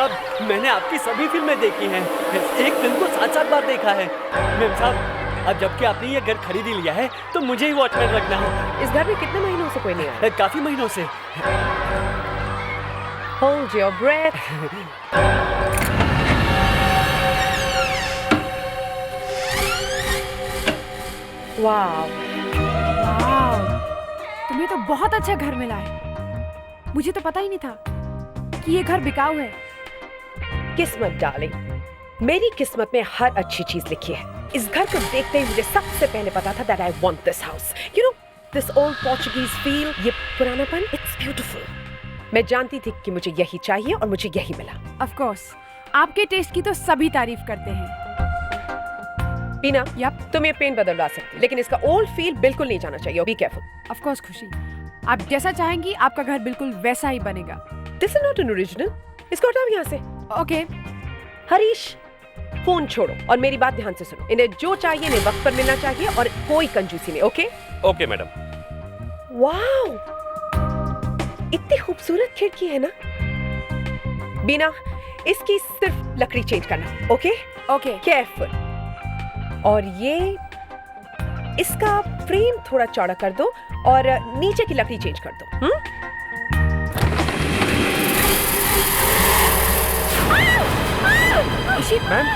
साहब, मैंने आपकी सभी फिल्में देखी हैं। एक फिल्म को 7-7 बार देखा है। मेम साहब, अब जबकि आपने ये घर खरीद ही लिया है तो मुझे ही वॉचमैन रखना है। इस घर में कितने महीनों से कोई नहीं आया? काफी महीनों से। Hold your breath. Wow. वाह, तुम्हें तो बहुत अच्छा घर मिला है। मुझे तो पता ही नहीं था कि ये घर बिकाऊ है। किस्मत डार्लिंग, मेरी किस्मत में हर अच्छी चीज लिखी है। इस घर को देखते ही मुझे सबसे पहले पता था that I want this house. You know, this old Portuguese feel, ये पुरानापन, it's beautiful. मैं जानती थी कि मुझे यही चाहिए और मुझे यही मिला। Of course, आपके टेस्ट की तो सभी तारीफ करते हैं। बीना, Yup. तुम ये पेन बदलवा सकती, लेकिन इसका ओल्ड फील बिल्कुल नहीं जाना चाहिए। Be careful. Of course खुशी, आप जैसा चाहेंगी आपका घर बिल्कुल वैसा ही बनेगा। This is not an original. इसको हटाओ यहाँ से। ओके, हरीश, फोन छोड़ो और मेरी बात ध्यान से सुनो। इन्हें जो चाहिए इन्हें वक्त पर मिलना चाहिए और कोई कंजूसी नहीं, ओके? Okay madam. वाओ, इतनी खूबसूरत खिड़की है ना। बीना, इसकी सिर्फ लकड़ी चेंज करना, ओके? ओके। केयरफुल। और ये इसका फ्रेम थोड़ा चौड़ा कर दो और नीचे की लकड़ी चेंज कर दो। मैम,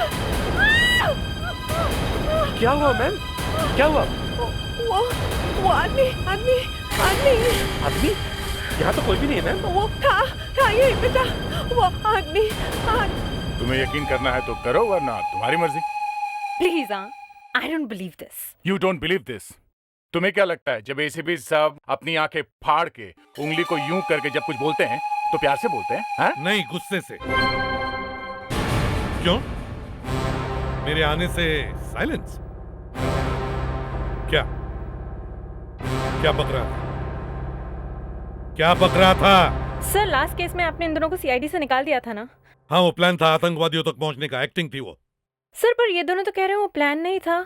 क्या हुआ मैम? क्या हुआ? वो आदमी आदमी आदमी आदमी? यहाँ तो कोई भी नहीं है मैम। वो था ये बेटा, वो आदमी। तुम्हें यकीन करना है तो करो, वरना तुम्हारी मर्जी। Please I don't believe this. You don't believe this? तुम्हें क्या लगता है जब एसीपी साहब अपनी आंखें फाड़ के उंगली को यूं करके जब कुछ बोलते हैं तो प्यार से बोलते हैं? हा? नहीं, गुस्से से। क्यों? मेरे आने से साइलेंस? क्या क्या बक रहा था? क्या बक रहा था? सर, लास्ट केस में आपने इन दोनों को सीआईडी से निकाल दिया था ना? हाँ, वो प्लान था, आतंकवादियों तक पहुंचने का। एक्टिंग थी वो। सर, पर ये दोनों तो कह रहे हैं वो प्लान नहीं था।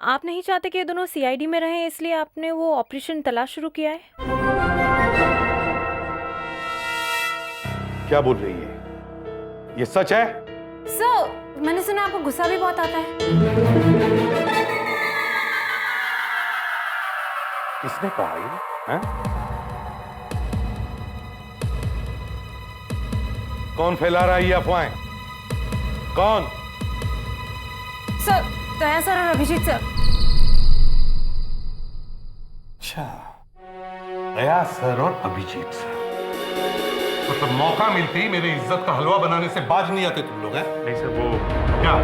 आप नहीं चाहते कि ये दोनों सीआईडी में रहें, इसलिए आपने वो ऑपरेशन तलाश शुरू किया है। क्या बोल रही है? ये सच है? सर, मैंने सुना आपको गुस्सा भी बहुत आता है। किसने कहा ये? हैं? कौन फैला रहा है ये अफवाहें? कौन? सर, दया सर और अभिजीत सर। अच्छा, दया सर और अभिजीत सर। मतलब मौका मिलते ही मेरे इज्जत का हलवा बनाने से बाज नहीं आते तुम लोग हैं? नहीं सर, वो क्या?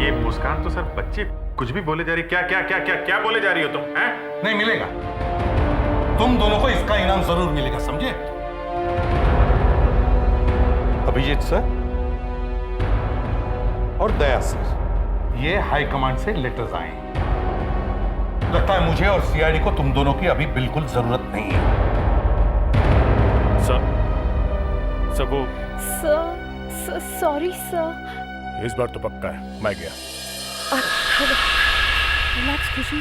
ये मुस्कान तो सर बच्चे कुछ भी बोले जा रही। क्या क्या क्या क्या क्या बोले जा रही हो तुम? हैं? नहीं मिलेगा। तुम दोनों को इसका इनाम जरूर मिलेगा, समझे? अभिजीत सर और दया सर, ये हाई कमांड से लेटर्स आए हैं। लगता है मुझे और सीआईडी को तुम दोनों की अभी बिल्कुल जरूरत नहीं है। सर वो सर, सॉरी सर। इस बार तो पक्का है, मैं गया। रिलैक्स खुशी।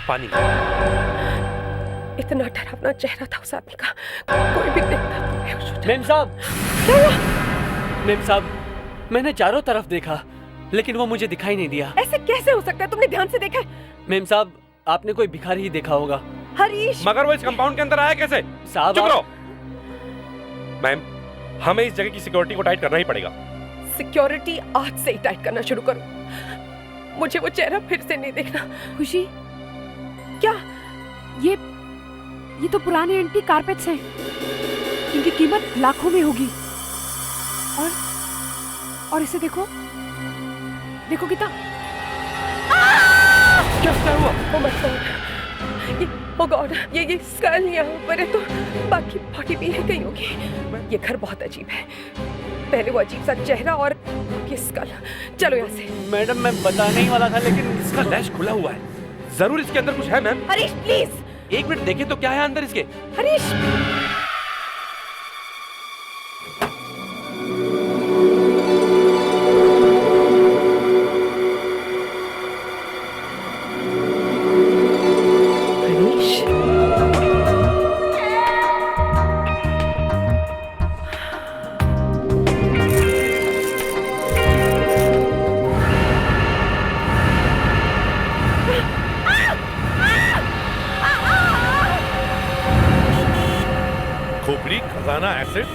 पानी। इतना डरावना चेहरा था उस आदमी का, कोई भी देखता तो बेहोश हो जाता। मेम साहब, मेम साहब, मैंने चारों तरफ देखा लेकिन वो मुझे दिखाई नहीं दिया। ऐसे कैसे हो सकता है? तुमने ध्यान से देखा है? मेम साहब, आपने कोई भिखारी ही देखा होगा। हरीश, मगर वो इस कंपाउंड के अंदर आया कैसे? साहब चुप रहो। मैम, हमें इस जगह की सिक्योरिटी को टाइट करना ही पड़ेगा। सिक्योरिटी आज से ही टाइट करना शुरू करो। मुझे वो चेहरा फिर से नहीं देखना। खुशी, क्या? ये तो पुराने एंटीक कारपेट्स हैं। इनकी कीमत लाखों में होगी। और इसे देखो कितना। क्या हुआ? ओह गॉड, ये स्कल यहाँ ऊपर है तो बाकी बॉडी भी है कहीं होगी। ये घर बहुत अजीब है। पहले वो अजीब सा चेहरा और ये स्कल। चलो यहाँ से। मैडम, मैं बताने ही वाला था लेकिन इसका लैश खुला हुआ है। जरूर इसके अंदर कुछ है मैम। हरीश प्लीज। एक मिनट देखें तो क्या है अंदर इसके। हरीश, खोपड़ी, खजाना, एसिड,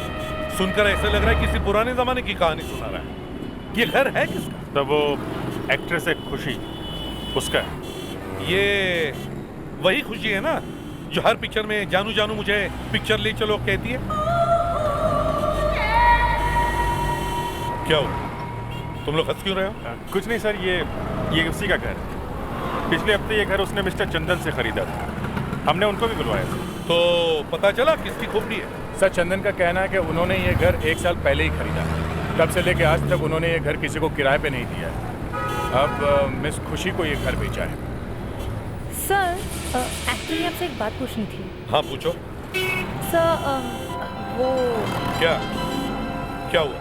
सुनकर ऐसे लग रहा है किसी पुराने जमाने की कहानी सुना रहा है। ये घर है किसका? तो वो एक्ट्रेस है खुशी, उसका है। ये वही खुशी है ना जो हर पिक्चर में जानू जानू मुझे पिक्चर ले चलो कहती है। क्या हो, तुम लोग हंस क्यों रहे हो? कुछ नहीं सर, ये उसी का घर है। पिछले हफ्ते ये घर उसने मिस्टर चंदन से खरीदा था, हमने उनको भी बुलवाया था। तो पता चला किसकी खोपड़ी है? सर चंदन का कहना है कि उन्होंने ये घर 1 साल पहले ही खरीदा, तब से लेके आज तक उन्होंने ये घर किसी को किराए पे नहीं दिया है। अब मिस खुशी को ये घर बेचा है। सर एक्चुअली आपसे एक बात पूछनी थी। हाँ पूछो। सर वो क्या हुआ?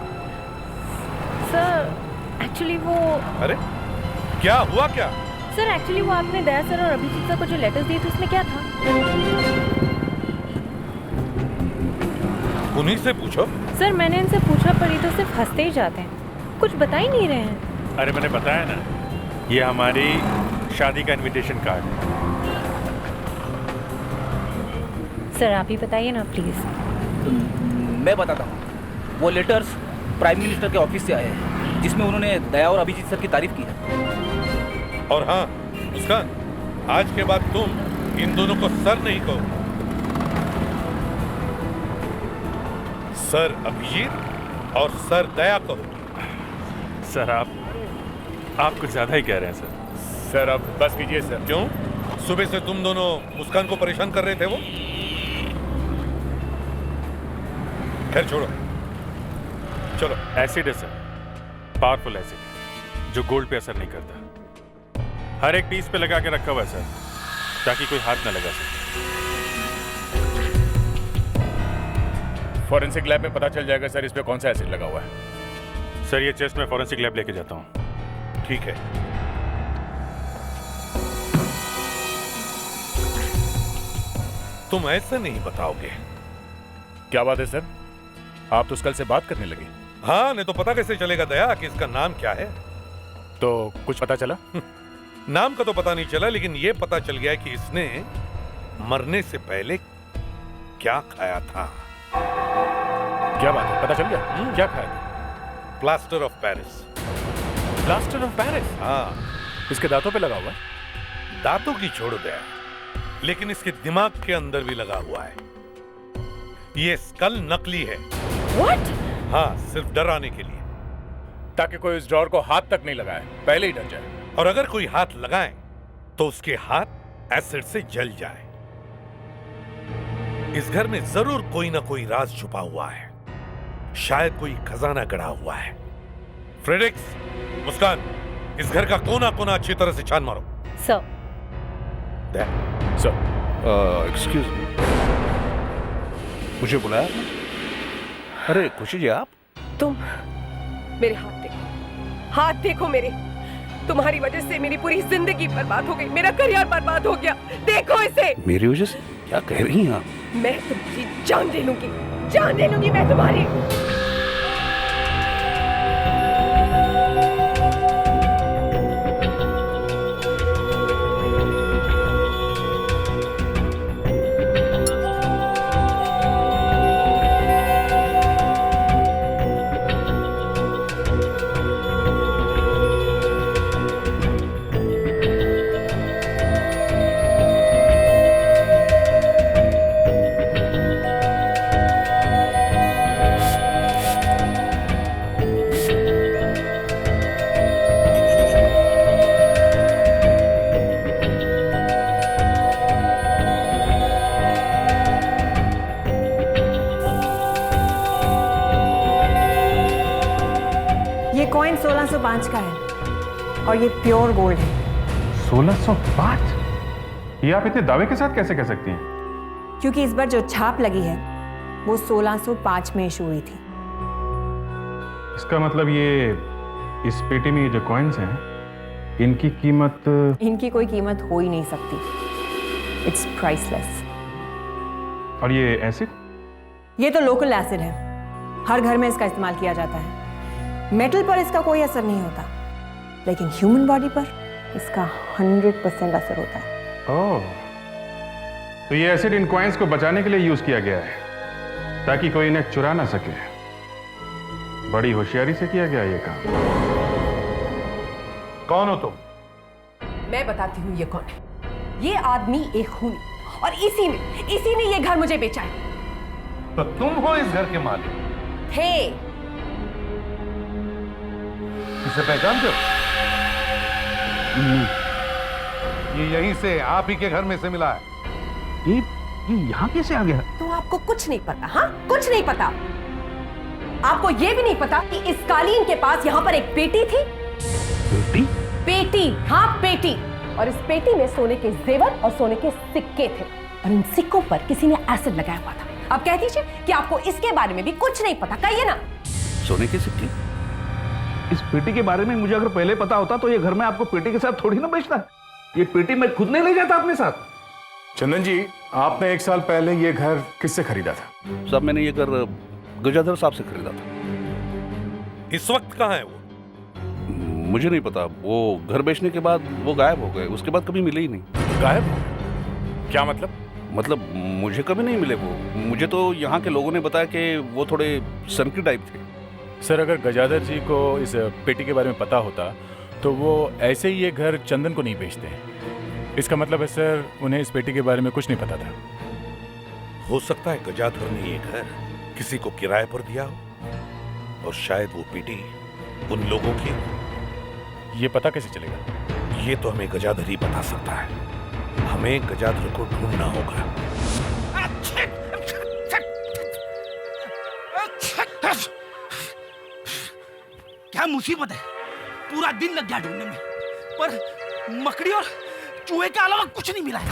सर एक्चुअली वो अरे क्या हुआ क्या? सर एक्चुअली वो आपने दया सर और अभिजीत सर को जो लेटर्स दिए थे उसमें क्या था? उन्हीं से पूछो। सर मैंने इनसे पूछा पर ये तो सिर्फ हंसते ही जाते हैं, कुछ बता ही नहीं रहे हैं। अरे मैंने बताया ना, ये हमारी शादी का इनविटेशन कार्ड है। सर आप ही बताइए ना प्लीज। मैं बताता हूँ। वो लेटर्स प्राइम मिनिस्टर के ऑफिस से आए हैं जिसमें उन्होंने दया और अभिजीत सर की तारीफ की है। और हाँ मुस्कान, आज के बाद तुम इन दोनों को सर नहीं कहो, सर अभिजीत और सर दया कहो। सर आप कुछ ज्यादा ही कह रहे हैं सर। सर अब बस कीजिए सर। क्यों? सुबह से तुम दोनों मुस्कान को परेशान कर रहे थे वो। खैर छोड़ो, चलो। एसिड है सर, पावरफुल एसिड जो गोल्ड पे असर नहीं करता। हर एक पीस पे लगा के रखा हुआ है सर, ताकि कोई हाथ ना लगा सके। फॉरेंसिक लैब में पता चल जाएगा सर इस पे कौन सा एसिड लगा हुआ है। सर ये चेस्ट में फॉरेंसिक लैब लेके जाता हूँ। ठीक है। तुम ऐसे नहीं बताओगे। क्या बात है सर, आप तो कल से बात करने लगे। हाँ, नहीं तो पता कैसे चलेगा दया कि इसका नाम क्या है? तो कुछ पता चला? नाम का तो पता नहीं चला, लेकिन ये पता चल गया कि इसने मरने से पहले क्या खाया था। क्या बात है, पता चल गया? क्या खाया था? Plaster of Paris. Plaster of Paris? हाँ। इसके दांतों पे लगा हुआ है? दांतों की छोड़ दया, लेकिन इसके दिमाग के अंदर भी लगा हुआ है। ये स्कल नकली है। What? हाँ, सिर्फ डराने के लिए, ताकि कोई इस ड्रॉर को हाथ तक नहीं लगाए, पहले ही डर जाए। और अगर कोई हाथ लगाए तो उसके हाथ एसिड से जल जाए। इस घर में जरूर कोई ना कोई राज छुपा हुआ है, शायद कोई खजाना गड़ा हुआ है। फ्रेडरिक्स, मुस्कान, इस घर का कोना कोना अच्छी तरह से छान मारो। सर। सर, एक्सक्यूज मी, मुझे बुलाया? अरे खुशी जी आप? तुम मेरे हाथ देखो, हाथ देखो मेरे। तुम्हारी वजह से मेरी पूरी जिंदगी बर्बाद हो गई, मेरा करियर बर्बाद हो गया। देखो इसे। मेरी वजह से? क्या कह रही हैं आप? मैं तुम्हारी जान ले लूंगी, जान ले लूंगी मैं तुम्हारी। ये कॉइन 1605 का है और ये प्योर गोल्ड है। 1605? ये आप इतने दावे के साथ कैसे कह सकती हैं? क्योंकि इस बार जो छाप लगी है वो 1605 में इशू हुई थी। इसका मतलब ये इस पेटी में ये जो कॉइन्स हैं, इनकी कीमत? इनकी कोई कीमत हो ही नहीं सकती। It's priceless. और ये एसिड? ये तो लोकल एसिड है, हर घर में इसका इस्तेमाल किया जाता है। मेटल पर इसका कोई असर नहीं होता, लेकिन ह्यूमन बॉडी पर इसका 100% असर होता है। ओह, तो ये एसिड इन कॉइन्स को बचाने के लिए यूज किया गया है। ताकि कोई इन्हें चुरा ना सके। बड़ी होशियारी से किया गया ये काम। कौन हो तुम? मैं बताती हूँ ये कौन है। ये आदमी एक खूनी, और इसी ने ये घर मुझे बेचा है। तो तुम हो इस घर के मालिक? थे। इसे पहचानते हो? ये यहीं से आप ही के घर में से मिला है। ये यहाँ कैसे आ गया? तो आपको कुछ नहीं पता? हाँ, कुछ नहीं पता? आपको ये भी नहीं पता कि इस कालीन के पास यहाँ पर एक पेटी थी? बेटी? पेटी, हाँ पेटी। और इस पेटी में सोने के जेवर और सोने के सिक्के थे, और इन सिक्कों पर किसी ने एसिड लगाया हुआ था। अब कह दीजिए कि आपको इसके बारे में भी कुछ नहीं पता, कहिए ना। सोने के सिक्के? इस पेटी के बारे में मुझे अगर पहले पता होता तो ये घर में आपको पेटी के साथ थोड़ी ना बेचता। ये पेटी मैं खुद नहीं ले जाता अपने साथ। चंदन जी, आपने 1 साल पहले ये घर किससे खरीदा था? साहब, मैंने ये घर गजाधर साहब से खरीदा था। इस वक्त कहाँ है वो? मुझे नहीं पता। वो घर बेचने के बाद वो गायब हो गए। उसके बाद कभी मिले ही नहीं। गायब? क्या मतलब? मतलब मुझे कभी नहीं मिले वो। मुझे तो यहाँ के लोगों ने बताया कि वो थोड़े सनकी टाइप थे। सर, अगर गजाधर जी को इस पेटी के बारे में पता होता तो वो ऐसे ही ये घर चंदन को नहीं बेचते। इसका मतलब है सर, उन्हें इस पेटी के बारे में कुछ नहीं पता था। हो सकता है गजाधर ने ये घर किसी को किराए पर दिया हो, और शायद वो पेटी उन लोगों की। ये पता कैसे चलेगा? ये तो हमें गजाधर ही बता सकता है। हमें गजाधर को ढूंढना होगा। क्या मुसीबत है? पूरा दिन लग गया ढूंढने में, पर मकड़ी और चूहे के अलावा कुछ नहीं मिला है।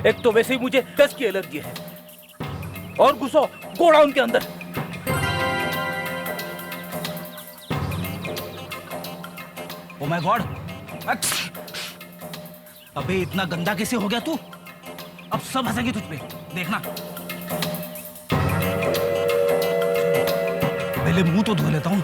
एक तो वैसे ही मुझे डस्ट की एलर्जी है, और घुसो गोडाउन के अंदर। Oh my God! अबे इतना गंदा कैसे हो गया तू? अब सब हंसेंगे तुझ पे, देखना। पहले मुंह तो धो लेता हूं।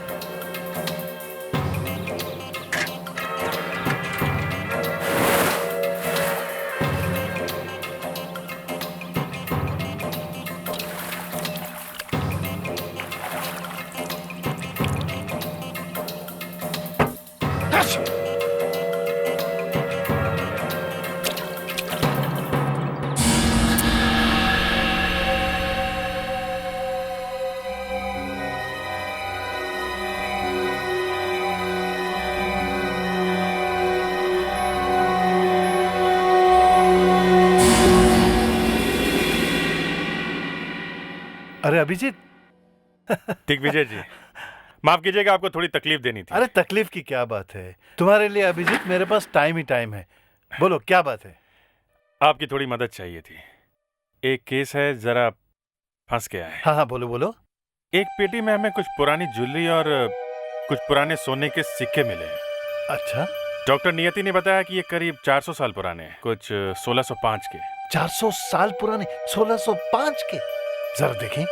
अरे अभिजीत। दिग्विजय जी, माफ कीजिएगा, आपको थोड़ी तकलीफ देनी थी। अरे तकलीफ की क्या बात है, तुम्हारे लिए अभिजीत मेरे पास टाइम ही टाइम है। बोलो क्या बात है? आपकी थोड़ी मदद चाहिए थी। एक केस है, जरा फंस गया है। हाँ हाँ, बोलो बोलो। एक पेटी में हमें कुछ पुरानी ज्वेलरी और कुछ पुराने सोने के सिक्के मिले हैं। अच्छा। डॉक्टर नियति ने बताया कि ये करीब 400 साल पुराने हैं, कुछ 1605 के। 400 साल पुराने? 1605 के? जरा देखें।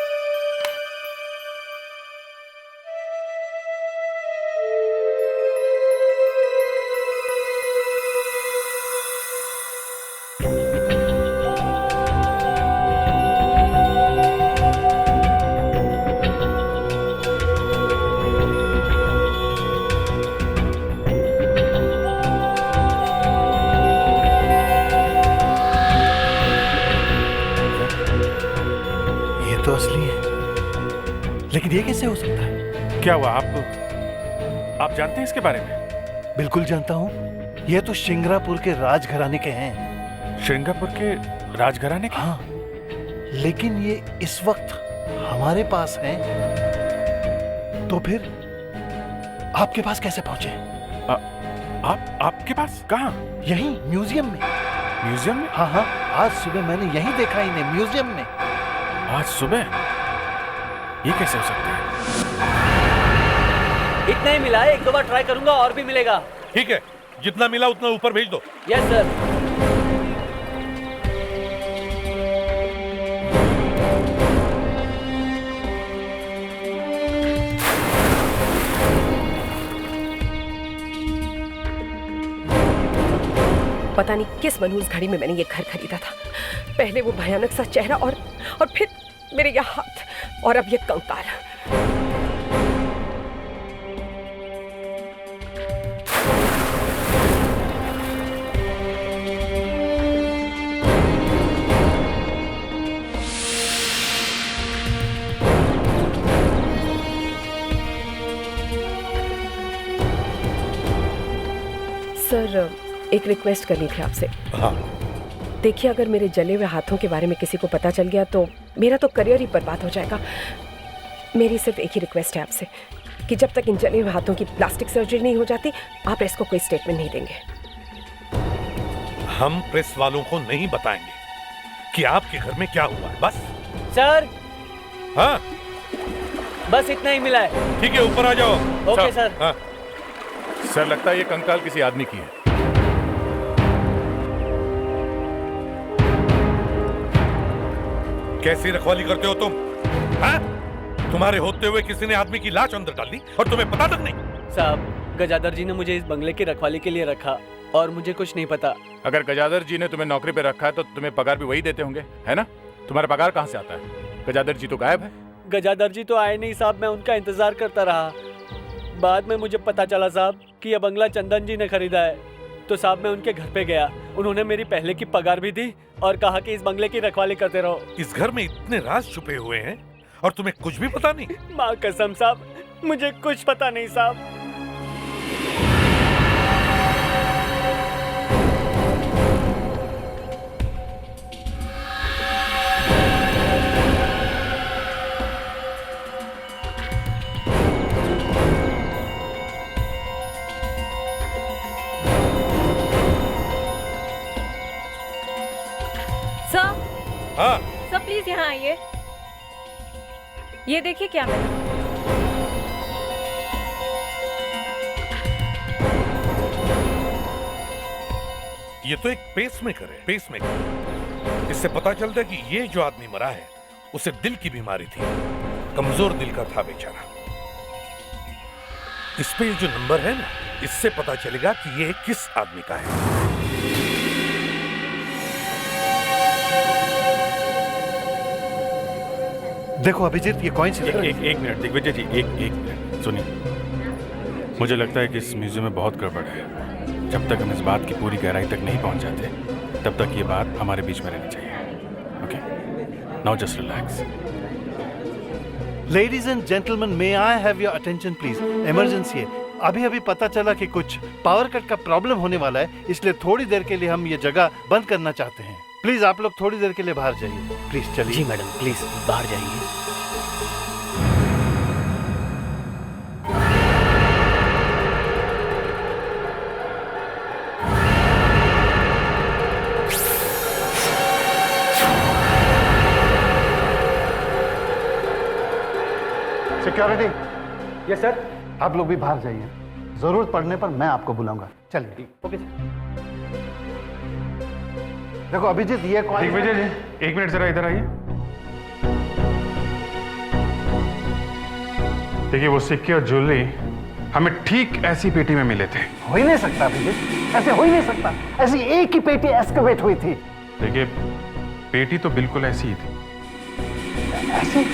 तो असली है, लेकिन ये कैसे हो सकता है? क्या हुआ? आप जानते हैं इसके बारे में? बिल्कुल जानता हूँ। ये तो श्रृंगारपुर के राजघराने के हैं। श्रृंगारपुर के राजघराने के? हाँ, लेकिन ये इस वक्त हमारे पास हैं, तो फिर आपके पास कैसे पहुंचे? आपके पास? कहाँ? यहीं म्यूजियम में। म्यूजियम में? हाँ हाँ, आज सुबह मैंने यहीं देखा इन्हें, म्यूजियम में। आज सुबह? ये कैसे हो सकता है? इतना ही मिला है, 1-2 बार ट्राई करूंगा और भी मिलेगा। ठीक है, जितना मिला उतना ऊपर भेज दो। Yes sir. पता नहीं किस मनहूस घड़ी में मैंने ये घर खरीदा था। पहले वो भयानक सा चेहरा और फिर मेरे ये हाथ और अब ये कंकाल। सर, एक रिक्वेस्ट करनी थी आपसे। हाँ। देखिए, अगर मेरे जले हुए हाथों के बारे में किसी को पता चल गया तो मेरा तो करियर ही बर्बाद हो जाएगा। मेरी सिर्फ एक ही रिक्वेस्ट है आपसे कि जब तक इन जले हुए हाथों की प्लास्टिक सर्जरी नहीं हो जाती, आप प्रेस को कोई स्टेटमेंट नहीं देंगे। हम प्रेस वालों को नहीं बताएंगे कि आपके घर में क्या हुआ है। बस सर। हाँ, बस इतना ही मिला है। ठीक है, ऊपर आ जाओ। Okay sir. हाँ। सर, लगता है ये कंकाल किसी आदमी की है। कैसी रखवाली करते हो तुम? हाँ? तुम्हारे होते हुए किसी ने आदमी की लाश अंदर डाल दी और तुम्हें पता तक नहीं? साहब, गजादर जी ने मुझे इस बंगले की रखवाली के लिए रखा और मुझे कुछ नहीं पता। अगर गजादर जी ने तुम्हें नौकरी पे रखा है तो तुम्हें पगार भी वही देते होंगे, है ना? तुम्हारा पगार कहाँ से आता है? गजादर जी तो गायब है। गजादर जी तो आए नहीं साहब, मैं उनका इंतजार करता रहा। बाद में मुझे पता चला साहब कि यह बंगला चंदन जी ने खरीदा है। तो साहब मैं उनके घर पे गया, उन्होंने मेरी पहले की पगार भी दी और कहा कि इस बंगले की रखवाली करते रहो। इस घर में इतने राज छुपे हुए हैं और तुम्हें कुछ भी पता नहीं? माँ कसम साहब, मुझे कुछ पता नहीं साहब। हाँ। सर प्लीज यहाँ आइए। ये देखिए क्या मिला। ये तो एक पेसमेकर है। पेसमेकर। इससे पता चलता है कि ये जो आदमी मरा है उसे दिल की बीमारी थी, कमजोर दिल का था बेचारा। इस पे ये जो नंबर है ना, इससे पता चलेगा कि ये किस आदमी का है। देखो अभिजीत, ये कॉइंस। एक मिनट दिग्विजय जी, एक मिनट सुनिए। मुझे लगता है कि इस म्यूजियम में बहुत गड़बड़ है। जब तक हम इस बात की पूरी गहराई तक नहीं पहुंच जाते, तब तक ये बात हमारे बीच में रहनी चाहिए। Okay, now just relax. Ladies and gentleman, may I have your attention please. Emergency है। अभी पता चला कि कुछ पावर कट का प्रॉब्लम होने वाला है, इसलिए थोड़ी देर के लिए हम ये जगह बंद करना चाहते हैं। प्लीज आप लोग थोड़ी देर के लिए बाहर जाइए। प्लीज चलिए। जी मैडम, प्लीज बाहर जाइए। सिक्योरिटी। Yes sir. आप लोग भी बाहर जाइए, जरूरत पड़ने पर मैं आपको बुलाऊंगा। चलिए। Okay sir. देखो अभिजीत, ये कौन? दिग्विजय जी, एक मिनट जरा इधर आइए। देखिए, वो सिक्के और ज्वेलरी हमें ठीक ऐसी पेटी में मिले थे। हो ही नहीं सकता अभिजीत, ऐसे हो ही नहीं सकता। ऐसी एक ही पेटी एक्सकवेट हुई थी। देखिए, पेटी तो बिल्कुल ऐसी ही थी। ऐसी?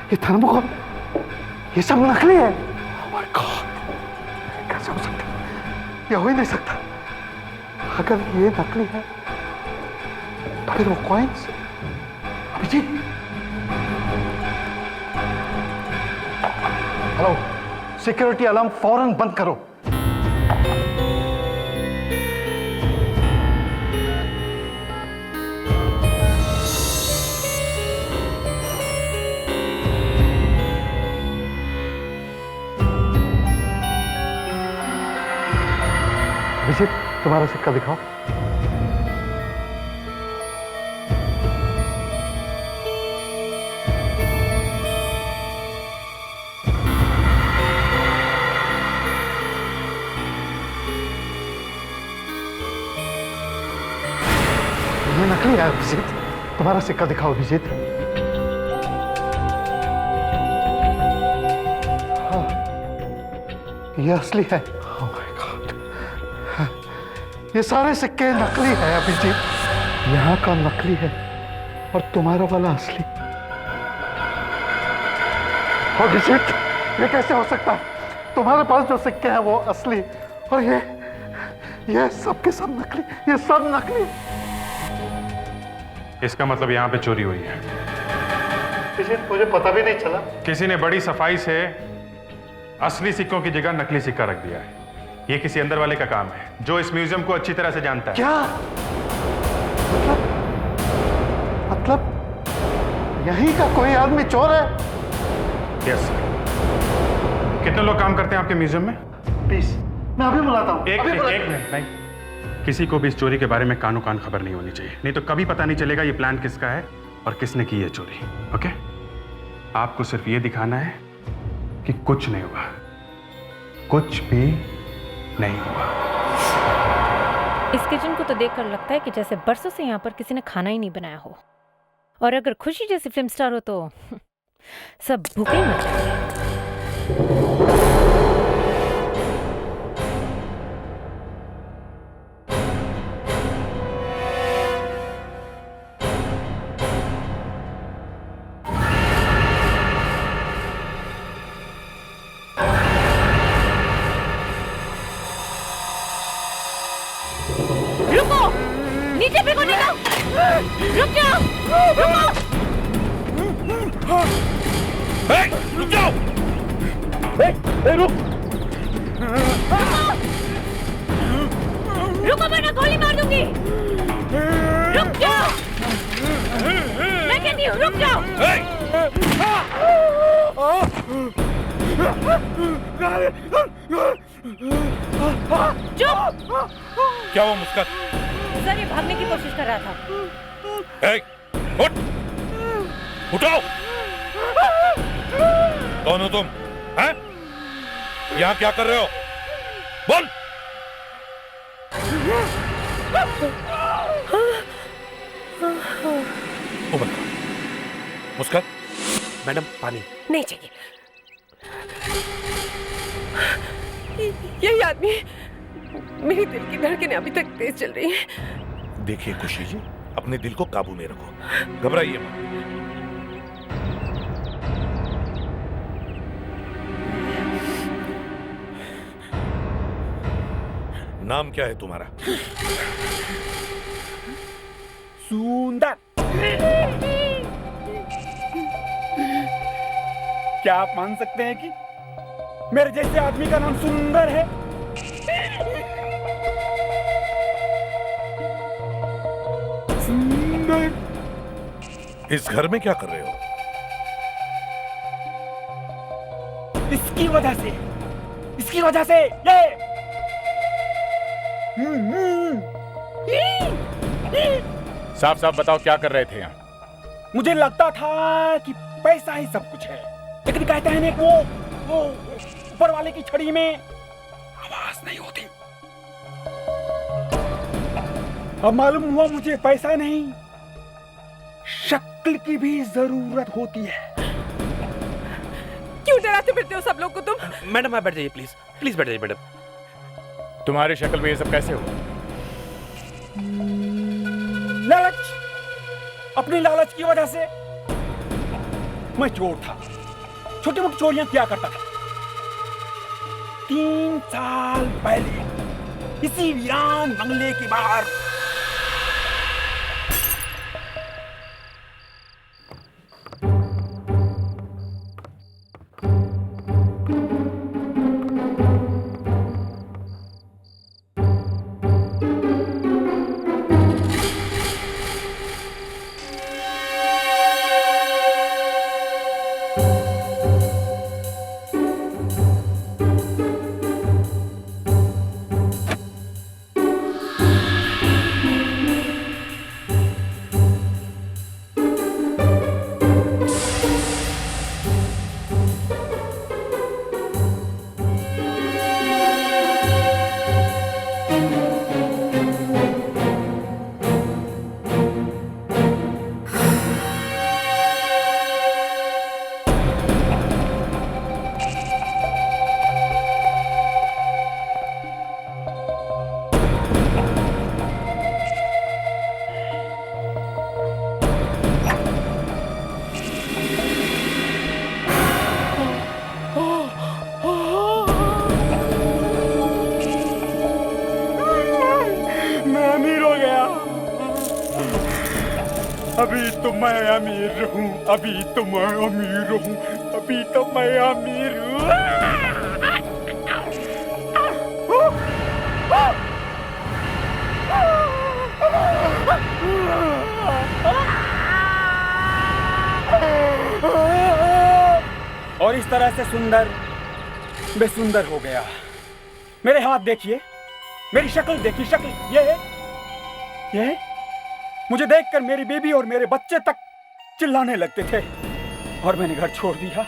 ये थर्मोकोल, ये सब नकली है। Oh my God, कैसे हो सकता है? ये हो ही नहीं सकता। अगर ये नकली है तो फिर वो coins? Abhijit, hello, security alarm फौरन बंद करो। अभिजीत, तुम्हारा सिक्का दिखाओ। ये नकली है अभिजीत। तुम्हारा सिक्का दिखाओ अभिजीत। हाँ, ये असली है। Oh my God, ये सारे सिक्के नकली है अभिजीत। यहाँ का नकली है और तुम्हारा वाला असली। अभिजीत, ये कैसे हो सकता है? तुम्हारे पास जो सिक्के हैं वो असली और ये सब के सब नकली। ये सब नकली। इसका मतलब यहाँ पे चोरी हुई है। मुझे पता भी नहीं चला। किसी ने बड़ी सफाई से असली सिक्कों की जगह नकली सिक्का रख दिया है। ये किसी अंदर वाले का काम है जो इस म्यूजियम को अच्छी तरह से जानता है। क्या मतलब यहीं का कोई आदमी चोर है? Yes sir. कितने लोग काम करते हैं आपके म्यूजियम में? 20। मैं अभी बुलाता हूँ। एक मिनट नहीं। किसी को भी इस चोरी के बारे में कानो कान खबर नहीं होनी चाहिए, नहीं तो कभी पता नहीं चलेगा ये प्लान किसका है और किसने की है चोरी। ओके? आपको सिर्फ ये दिखाना है कि कुछ नहीं हुआ, कुछ भी नहीं हुआ। इस किचन को तो देखकर लगता है कि जैसे बरसों से यहाँ पर किसी ने खाना ही नहीं बनाया हो। और अगर खुशी जैसी फिल्म स्टार हो तो सब भूखे मर जाएंगे। नीचे फेंको, निकाल! रुक जाओ! रुको! रुक जाओ! रुक! रुको वरना गोली मार दूंगी! रुक जाओ! मैं कहती हूँ रुक जाओ! चुप! क्या हुआ मुस्कान? सर ये भागने की कोशिश कर रहा था। उठ! उठाओ! कौन हो तुम? हैं? यहाँ क्या कर रहे हो? बोल! मुस्कान, मैडम पानी नहीं चाहिए। यही आदमी, मेरी दिल की धड़कनें अभी तक तेज चल रही हैं। देखिए खुशी जी, अपने दिल को काबू में रखो, घबराइए मत। नाम क्या है तुम्हारा? सुंदर। क्या आप मान सकते हैं कि मेरे जैसे आदमी का नाम सुंदर है? सुंदर। इस घर में क्या कर रहे हो? इसकी वजह से ये साफ साफ बताओ क्या कर रहे थे यहाँ? मुझे लगता था कि पैसा ही सब कुछ है, लेकिन कहते हैं वो ऊपर वाले की छड़ी में आवाज नहीं होती। अब मालूम हुआ मुझे पैसा नहीं, शक्ल की भी जरूरत होती है। क्यों डराते फिरते हो सब लोग को तुम? मैडम आप बैठ जाइए प्लीज, प्लीज बैठ जाइए मैडम। तुम्हारी शक्ल में ये सब कैसे हुआ? लालच, अपनी लालच की वजह से। मैं चोर था, छोटी मोटी चोरियां किया करता था। 3 साल पहले इसी वीरान बंगले के बाहर अभी तो मैं अमीर हूँ, अभी तो मैं अमीर हूँ, अभी तो मैं अमीर हूँ। और इस तरह से सुंदर बेसुंदर हो गया। मेरे हाथ देखिए, मेरी शक्ल देखिए, शक्ल ये मुझे देखकर मेरी बेबी और मेरे बच्चे तक चिल्लाने लगते थे और मैंने घर छोड़ दिया।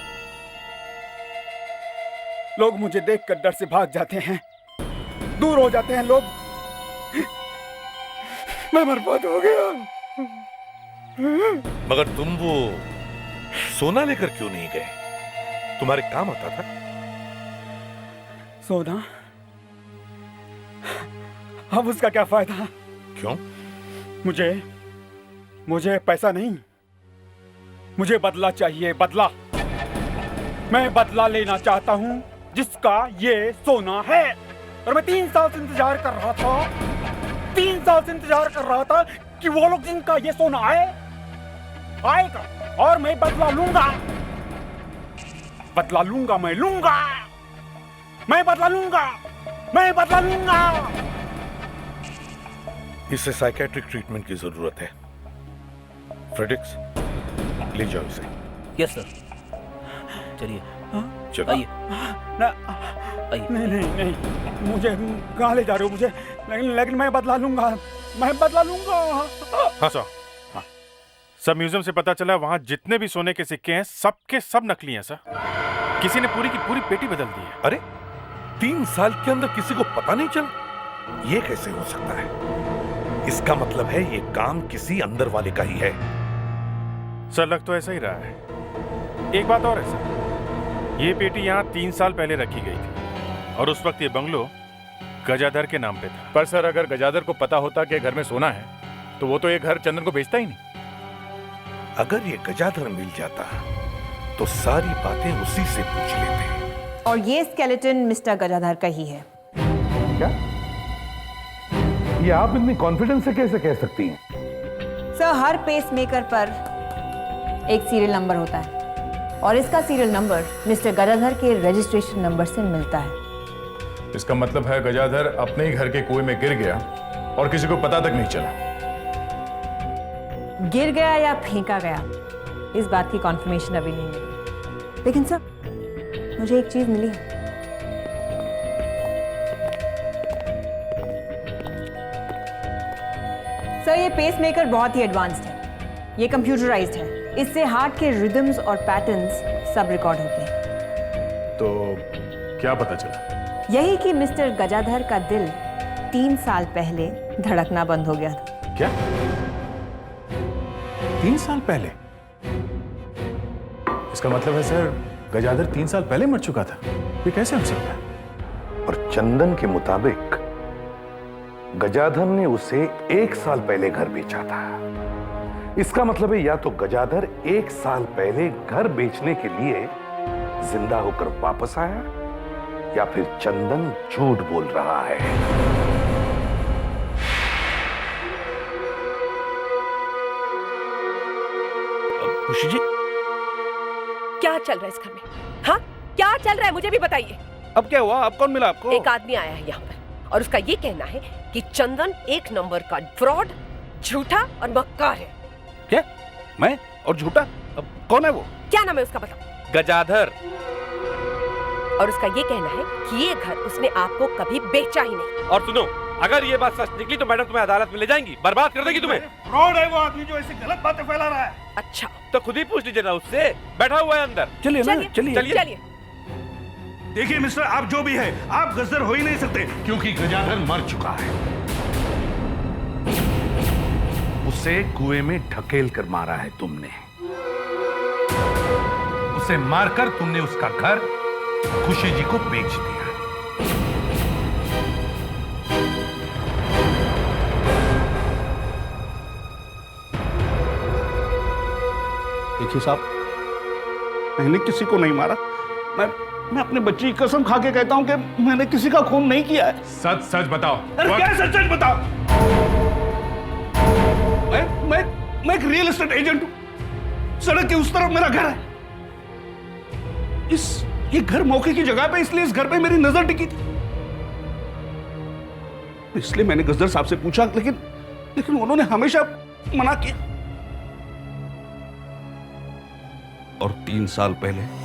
लोग मुझे देखकर डर से भाग जाते हैं, दूर हो जाते हैं लोग। मैं बर्बाद हो गया। मगर तुम वो सोना लेकर क्यों नहीं गए? तुम्हारे काम आता था। सोना? अब उसका क्या फायदा? क्यों? मुझे पैसा नहीं, मुझे बदला चाहिए, बदला। मैं बदला लेना चाहता हूं जिसका ये सोना है। और मैं 3 साल से इंतजार कर रहा था, 3 साल से इंतजार कर रहा था कि वो लोग जिनका ये सोना आएगा और मैं बदला लूंगा। बदला लूंगा, मैं लूंगा, मैं बदला लूंगा, मैं बदला लूंगा। इसे साइकेट्रिक ट्रीटमेंट की जरूरत है। फ्रेडिक्स, ले जाओ इसे। Yes sir. चलिए चलो। आइए। नहीं, मुझे कहाँ ले जा रहे हो मुझे? लेकिन मैं बदला लूंगा, मैं बदला लूंगा। हाँ सर, हाँ। सब म्यूजियम से पता चला वहाँ जितने भी सोने के सिक्के हैं सबके सब नकली हैं सर। किसी ने पूरी की पूरी पेटी बदल दी है। अरे 3 साल के अंदर किसी को पता नहीं चला? ये कैसे हो सकता है? इसका मतलब है ये काम किसी अंदर वाले का ही है। सर लग तो ऐसा ही रहा है। एक बात और है सर, ये पेटी यहाँ 3 साल पहले रखी गई थी और उस वक्त ये बंगलो गजाधर के नाम पे था। पर सर अगर गजाधर को पता होता कि घर में सोना है तो वो तो ये घर चंदन को बेचता ही नहीं। अगर ये गजाधर मिल जाता तो सारी बातें उसी से पूछ लेते। और ये स्केलेटन मिस्टर गजाधर का ही है। क्या? ये आप इतनी कॉन्फिडेंस से कैसे कह सकती हैं? सर, हर पेसमेकर पर एक सीरियल नंबर होता है और इसका सीरियल नंबर मिस्टर गजाधर के रजिस्ट्रेशन नंबर से मिलता है। इसका मतलब है गजाधर अपने ही घर के कुएं में गिर गया और किसी को पता तक नहीं चला। गिर गया या फेंका गया, इस बात की कॉन्फर्मेशन अभी नहीं मिली। लेकिन सर, मुझे एक चीज मिली है। सर, ये पेसमेकर बहुत ही एडवांस्ड है, ये कंप्यूटराइज्ड है। इससे हार्ट के रिदम्स और पैटर्न्स सब रिकॉर्ड होते हैं। तो क्या पता चला? यही कि मिस्टर गजाधर का दिल 3 साल पहले धड़कना बंद हो गया था। क्या? 3 साल पहले? इसका मतलब है सर गजाधर 3 साल पहले मर चुका था। ये कैसे हो सकता है? और चंदन के मुताबिक गजाधर ने उसे 1 साल पहले घर बेचा था। इसका मतलब है या तो गजाधर 1 साल पहले घर बेचने के लिए जिंदा होकर वापस आया या फिर चंदन झूठ बोल रहा है। खुशी जी, क्या चल रहा है इस घर में? हाँ, क्या चल रहा है मुझे भी बताइए। अब क्या हुआ? अब कौन मिला आपको? एक आदमी आया है यहाँ पर और उसका ये कहना है कि चंदन 1 नंबर का फ्रॉड, झूठा और मक्कार है। क्या? मैं? और झूठा? अब कौन है वो? क्या नाम है उसका, बताओ। गजाधर। और उसका ये कहना है कि ये घर उसने आपको कभी बेचा ही नहीं। और सुनो, अगर ये बात सच निकली तो मैडम तुम्हें अदालत में ले जाएंगी, बर्बाद कर देगी तुम्हें। फ्रॉड है वो आदमी जो ऐसी गलत बातें फैला रहा है। अच्छा, तो खुद ही पूछ लीजिए ना उससे, बैठा हुआ है अंदर। चलिए ना, चलिए। देखिए मिस्टर, आप जो भी है, आप गजदर हो ही नहीं सकते क्योंकि गजाधर मर चुका है। उसे कुएं में ढकेल कर मारा है तुमने। उसे मारकर तुमने उसका घर खुशी जी को बेच दिया। देखिए साहब, मैंने किसी को नहीं मारा। मैं अपने बच्ची की कसम खा के कहता हूं कि मैंने किसी का खून नहीं किया है। सच सच बताओ। अरे क्या सच सच बताओ? मैं एक रियल एस्टेट एजेंट हूं। सड़क के उस तरफ मेरा घर है। ये घर मौके की जगह पे, इसलिए इस घर पे मेरी नजर टिकी थी। इसलिए मैंने गजदर साहब से पूछा, लेकिन उन्होंने हमेशा मना किया। और 3 साल पहले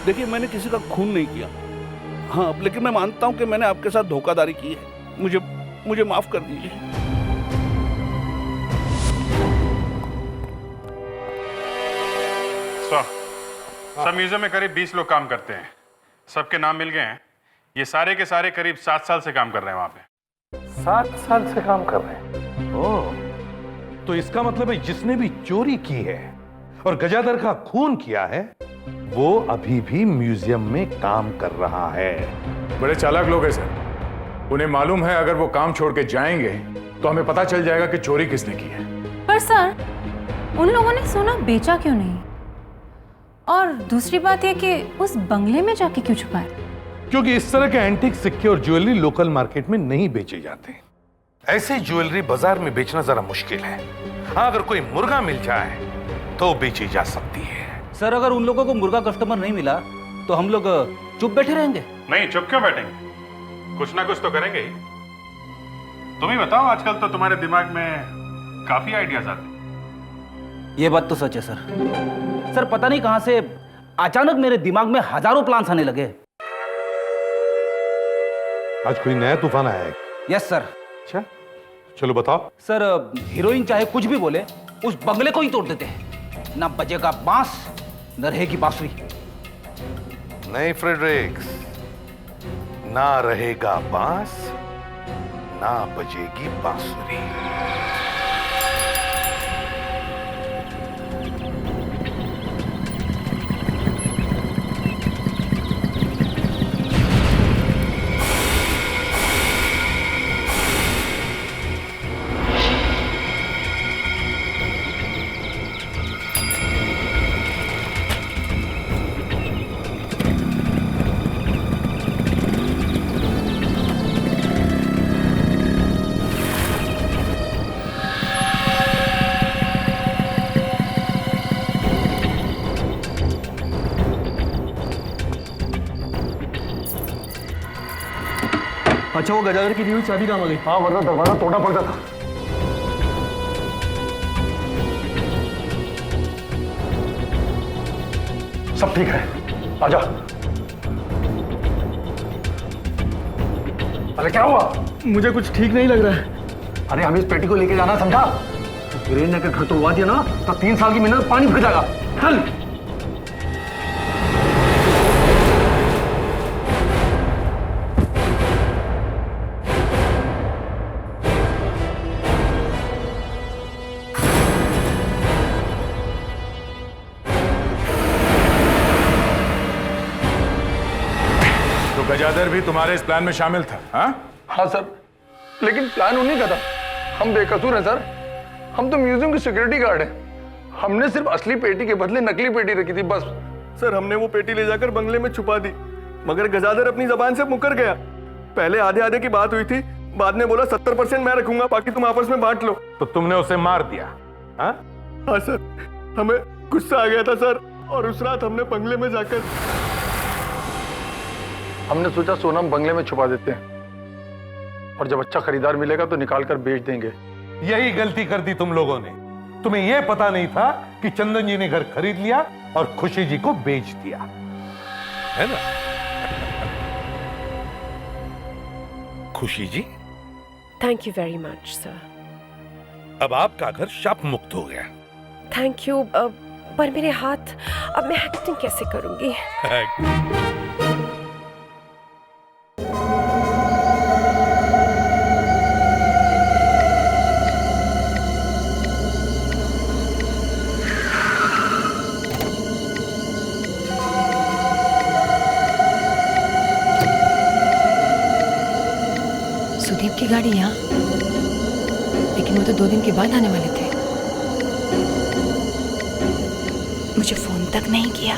देखिए मैंने किसी का खून नहीं किया। हाँ, लेकिन मैं मानता हूं कि मैंने आपके साथ धोखाधड़ी की है। मुझे माफ कर दीजिए। सब म्यूजियम में करीब 20 लोग काम करते हैं। सबके नाम मिल गए हैं। ये सारे के सारे करीब 7 साल से काम कर रहे हैं वहां पे। 7 साल से काम कर रहे हैं? ओह, तो इसका मतलब है जिसने भी चोरी की है और गजाधर का खून किया है, वो अभी भी म्यूजियम में काम कर रहा है। बड़े चालाक लोग हैं सर। उन्हें मालूम है अगर वो काम छोड़ के जाएंगे तो हमें पता चल जाएगा कि चोरी किसने की है। पर सर, उन लोगों ने सोना बेचा क्यों नहीं? और दूसरी बात यह कि उस बंगले में जाके क्यों छुपाए? क्योंकि इस तरह के एंटीक सिक्के और ज्वेलरी लोकल मार्केट में नहीं बेचे जाते। ऐसी ज्वेलरी बाजार में बेचना जरा मुश्किल है। हाँ, अगर कोई मुर्गा मिल जाए तो बेची जा सकती है। सर, अगर उन लोगों को मुर्गा कस्टमर नहीं मिला तो हम लोग चुप बैठे रहेंगे? नहीं, चुप क्यों बैठेंगे? कुछ ना कुछ तो करेंगे ही। तुम ही बताओ, आजकल तो तुम्हारे दिमाग में काफी आइडियाज आते हैं। ये बात तो सच है सर। सर, पता नहीं कहां से अचानक मेरे दिमाग में हजारों प्लान्स आने लगे। आज कोई नया तूफान आया है? Yes sir. अच्छा, चलो बताओ। सर, हीरोइन चाहे कुछ भी बोले, उस बंगले को ही तोड़ देते हैं। ना बजेगा बांस, न रहेगी बांसुरी। नहीं फ्रेडरिक्स, ना रहेगा बांस, ना बजेगी बांसुरी। अच्छा, वो गजाधर की दी हुई चाबी काम आ गई? हाँ, वरना दरवाजा तोड़ना पड़ता था। सब ठीक है, आजा। अरे क्या हुआ? मुझे कुछ ठीक नहीं लग रहा है। अरे हमें इस पेटी को लेके जाना, समझा? वीरेन ने अगर घर तोड़वा दिया ना तो 3 साल की मेहनत पानी फिर जाएगा। चल। गजाधर भी तुम्हारे इस प्लान में शामिल था? हाँ सर, लेकिन प्लान उन्हीं का था। हम बेकसूर हैं सर। हम तो म्यूजियम की सिक्योरिटी गार्ड हैं। हमने सिर्फ असली पेटी के बदले नकली पेटी रखी थी, बस। सर, हमने वो पेटी ले जाकर बंगले में छुपा दी, मगर गजाधर अपनी जबान से मुकर गया। पहले आधे आधे की बात हुई थी, बाद में बोला 70% मैं रखूंगा, बाकी तुम आपस में बांट लो। तो तुमने उसे मार दिया? हाँ सर, हमें गुस्सा आ गया था सर, और उस रात हमने बंगले में जाकर हमने सोचा सोनम बंगले में छुपा देते हैं, और जब अच्छा खरीदार मिलेगा तो निकाल कर बेच देंगे। यही गलती कर दी तुम लोगों ने। तुम्हें यह पता नहीं था कि चंदन जी ने घर खरीद लिया और खुशी जी को बेच दिया, है ना? Khushi ji, thank you very much sir. अब आपका घर शाप मुक्त हो गया। थैंक यू, पर मेरे हाथ, अब मैं एक्टिंग कैसे करूंगी? सुदीप की गाड़ी यहाँ, लेकिन वो तो 2 दिन के बाद आने वाले थे। मुझे फोन तक नहीं किया।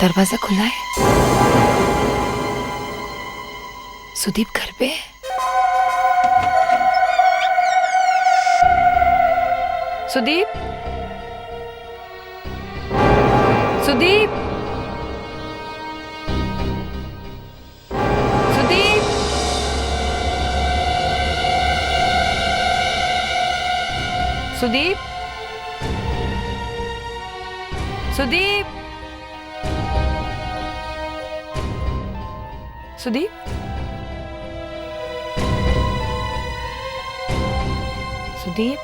दरवाजा खुला है। सुदीप घर पे है। सुदीप, सुदीप, सुदीप, सुदीप, सुदीप, सुदीप, सुदीप,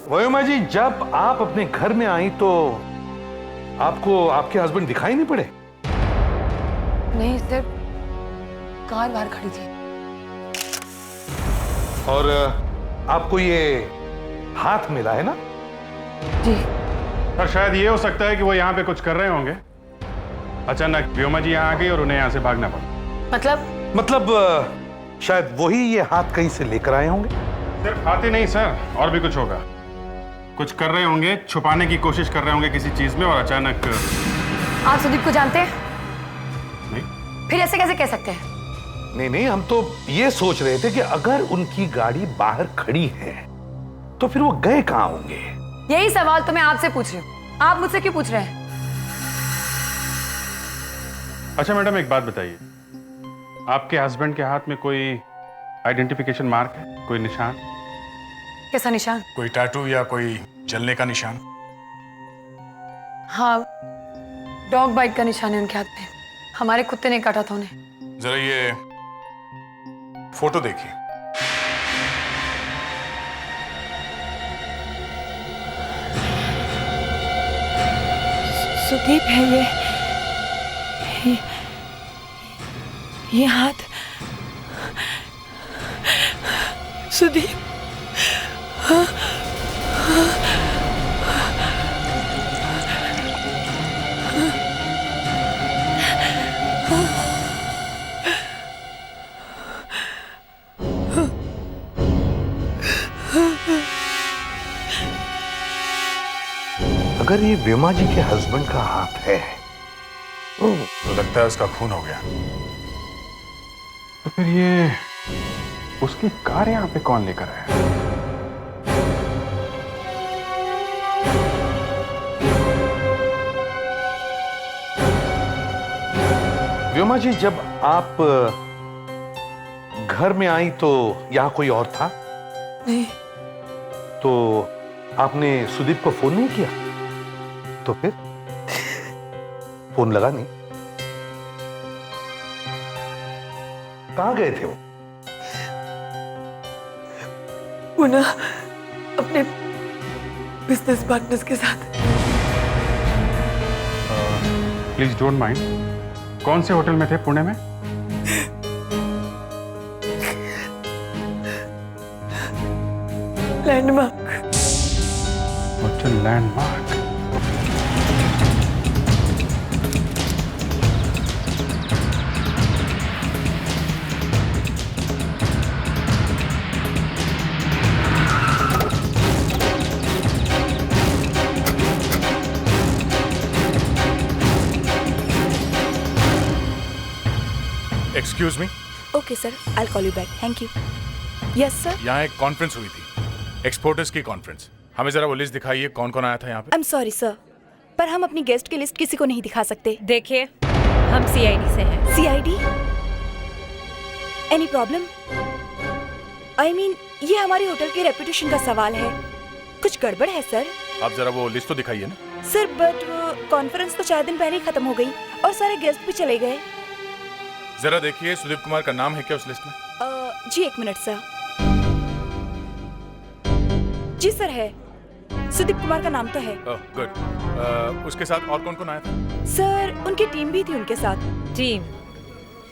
वयोमा जी, जब आप अपने घर में आई तो आपको आपके हस्बैंड दिखाई नहीं पड़े? नहीं, सिर्फ कार बाहर खड़ी थी। और आपको ये हाथ मिला है ना? जी। पर शायद ये हो सकता है कि वो यहाँ पे कुछ कर रहे होंगे। अचानक व्योमा जी यहाँ आ गई और उन्हें यहाँ से भागना पड़ा। मतलब शायद वही ये हाथ कहीं से लेकर आए होंगे। सिर्फ हाथ ही नहीं सर, और भी कुछ होगा। कुछ कर रहे होंगे, छुपाने की कोशिश कर रहे होंगे किसी चीज में, और अचानक। आप सुदीप को जानते हैं? नहीं। फिर ऐसे कैसे कह सकते हैं? नहीं नहीं, हम तो ये सोच रहे थे कि अगर उनकी गाड़ी बाहर खड़ी है तो फिर वो गए कहाँ होंगे। यही सवाल तो मैं आपसे पूछ रही हूँ, आप मुझसे क्यों पूछ रहे हैं? अच्छा मैडम, एक बात बताइए, आपके हस्बैंड के हाथ में कोई आइडेंटिफिकेशन मार्क है, कोई निशान? कैसा निशान? कोई टैटू या कोई जलने का निशान? हाँ, डॉग बाइट का निशान है उनके हाथ पे। हमारे कुत्ते ने काटा था उन्हें। जरा ये फोटो देखिए। सुदीप है ये हाथ सुदीप। हाँ, अगर ये व्योमा जी के हस्बैंड का हाथ है तो लगता है उसका खून हो गया। तो फिर ये उसकी कार यहाँ पे कौन लेकर आया? व्योमा जी, जब आप घर में आई तो यहां कोई और था? नहीं। तो आपने सुदीप को फोन नहीं किया? तो फिर फोन लगा नहीं? कहां गए थे वो? ना अपने बिजनेस पार्टनर्स के साथ। प्लीज डोंट माइंड, कौन से होटल में थे पुणे में? Landmark. Hotel landmark. Excuse me? Okay, sir. I'll call you back. Thank you. Yes sir. यहाँ एक कॉन्फ्रेंस हुई थी, एक्सपोर्टर्स की कॉन्फ्रेंस। हमें जरा वो लिस्ट दिखाइए, कौन कौन आया था यहाँ पे। आई एम सॉरी सर, पर हम अपनी गेस्ट की लिस्ट किसी को नहीं दिखा सकते। देखिए, हम सीआईडी से हैं। CID? Any problem? I mean, ये हमारी होटल की रेपुटेशन का सवाल है। कुछ गड़बड़ है सर? आप जरा वो लिस्ट तो दिखाइए ना। सर बट कॉन्फ्रेंस तो 4 दिन पहले ही खत्म हो गई और सारे गेस्ट भी चले गए। जरा देखिए, सुदीप कुमार का नाम है क्या उस लिस्ट में? जी 1 मिनट सर। जी सर है, सुदीप कुमार का नाम तो है। गुड। उसके साथ और कौन कौन आया था? सर उनकी टीम भी थी उनके साथ। टीम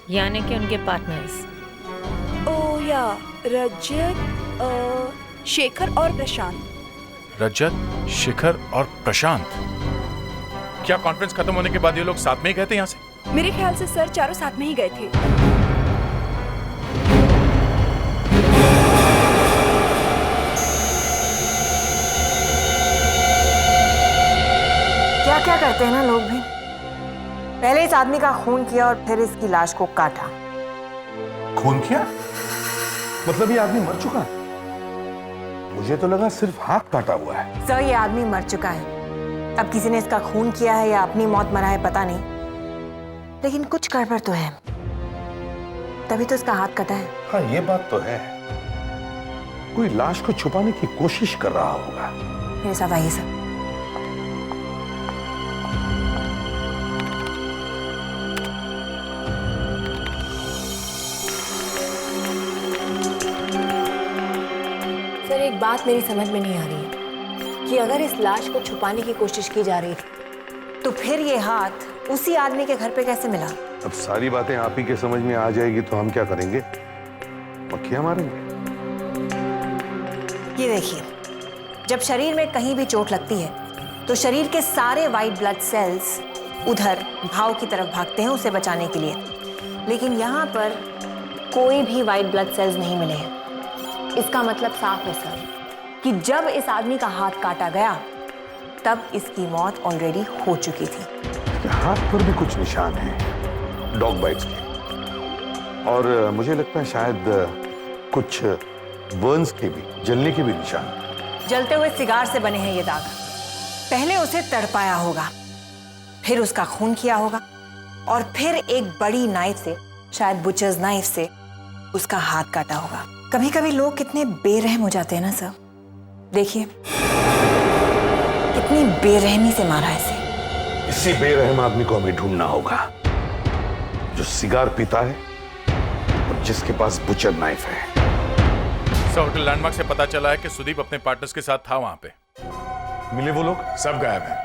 यानी कि उनके पार्टनर्स? ओ या रजत, शेखर और प्रशांत। रजत, शिखर और प्रशांत। क्या कॉन्फ्रेंस खत्म होने के बाद ये लोग साथ में ही गए थे यहाँ से? मेरे ख्याल से सर चारों साथ में ही गए थे। क्या क्या करते हैं ना लोग भी। पहले इस आदमी का खून किया और फिर इसकी लाश को काटा। खून किया? मतलब ये आदमी मर चुका है? मुझे तो लगा सिर्फ हाथ काटा हुआ है। सर ये आदमी मर चुका है। अब किसी ने इसका खून किया है या अपनी मौत मरा है पता नहीं, लेकिन कुछ गड़बड़ तो है, तभी तो इसका हाथ कटा है। हाँ ये बात तो है, कोई लाश को छुपाने की कोशिश कर रहा होगा। मेरे साथ आइए सर। सर एक बात मेरी समझ में नहीं आ रही है कि अगर इस लाश को छुपाने की कोशिश की जा रही थी तो फिर ये हाथ उसी आदमी के घर पे कैसे मिला? अब सारी बातें आप ही के समझ में आ जाएगी तो हम क्या करेंगे? मक्खियां मारेंगे। ये देखिए, जब शरीर में कहीं भी चोट लगती है तो शरीर के सारे वाइट ब्लड सेल्स उधर घाव की तरफ भागते हैं उसे बचाने के लिए, लेकिन यहाँ पर कोई भी वाइट ब्लड सेल्स नहीं मिले हैं। इसका मतलब साफ है सर कि जब इस आदमी का हाथ काटा गया तब इसकी मौत ऑलरेडी हो चुकी थी। हाथ पर भी कुछ निशान हैं, डॉग बाइट्स के, और मुझे लगता है शायद कुछ बर्न्स के भी, जलने के भी निशान। जलते हुए सिगार से बने हैं ये दाग। पहले उसे तड़पाया होगा, फिर उसका खून किया होगा और फिर एक बड़ी नाइफ से, शायद बुचर्स नाइफ से उसका हाथ काटा होगा। कभी कभी लोग कितने बेरहम हो जाते हैं ना सर। देखिए कितनी बेरहमी से मारा है इसे। इसी बेरहम आदमी को हमें ढूंढना होगा जो सिगार पीता है और जिसके पास बुचर नाइफ है। सर होटल लैंडमार्क से पता चला है कि सुदीप अपने पार्टनर्स के साथ था वहां पे। मिले वो लोग? सब गायब हैं,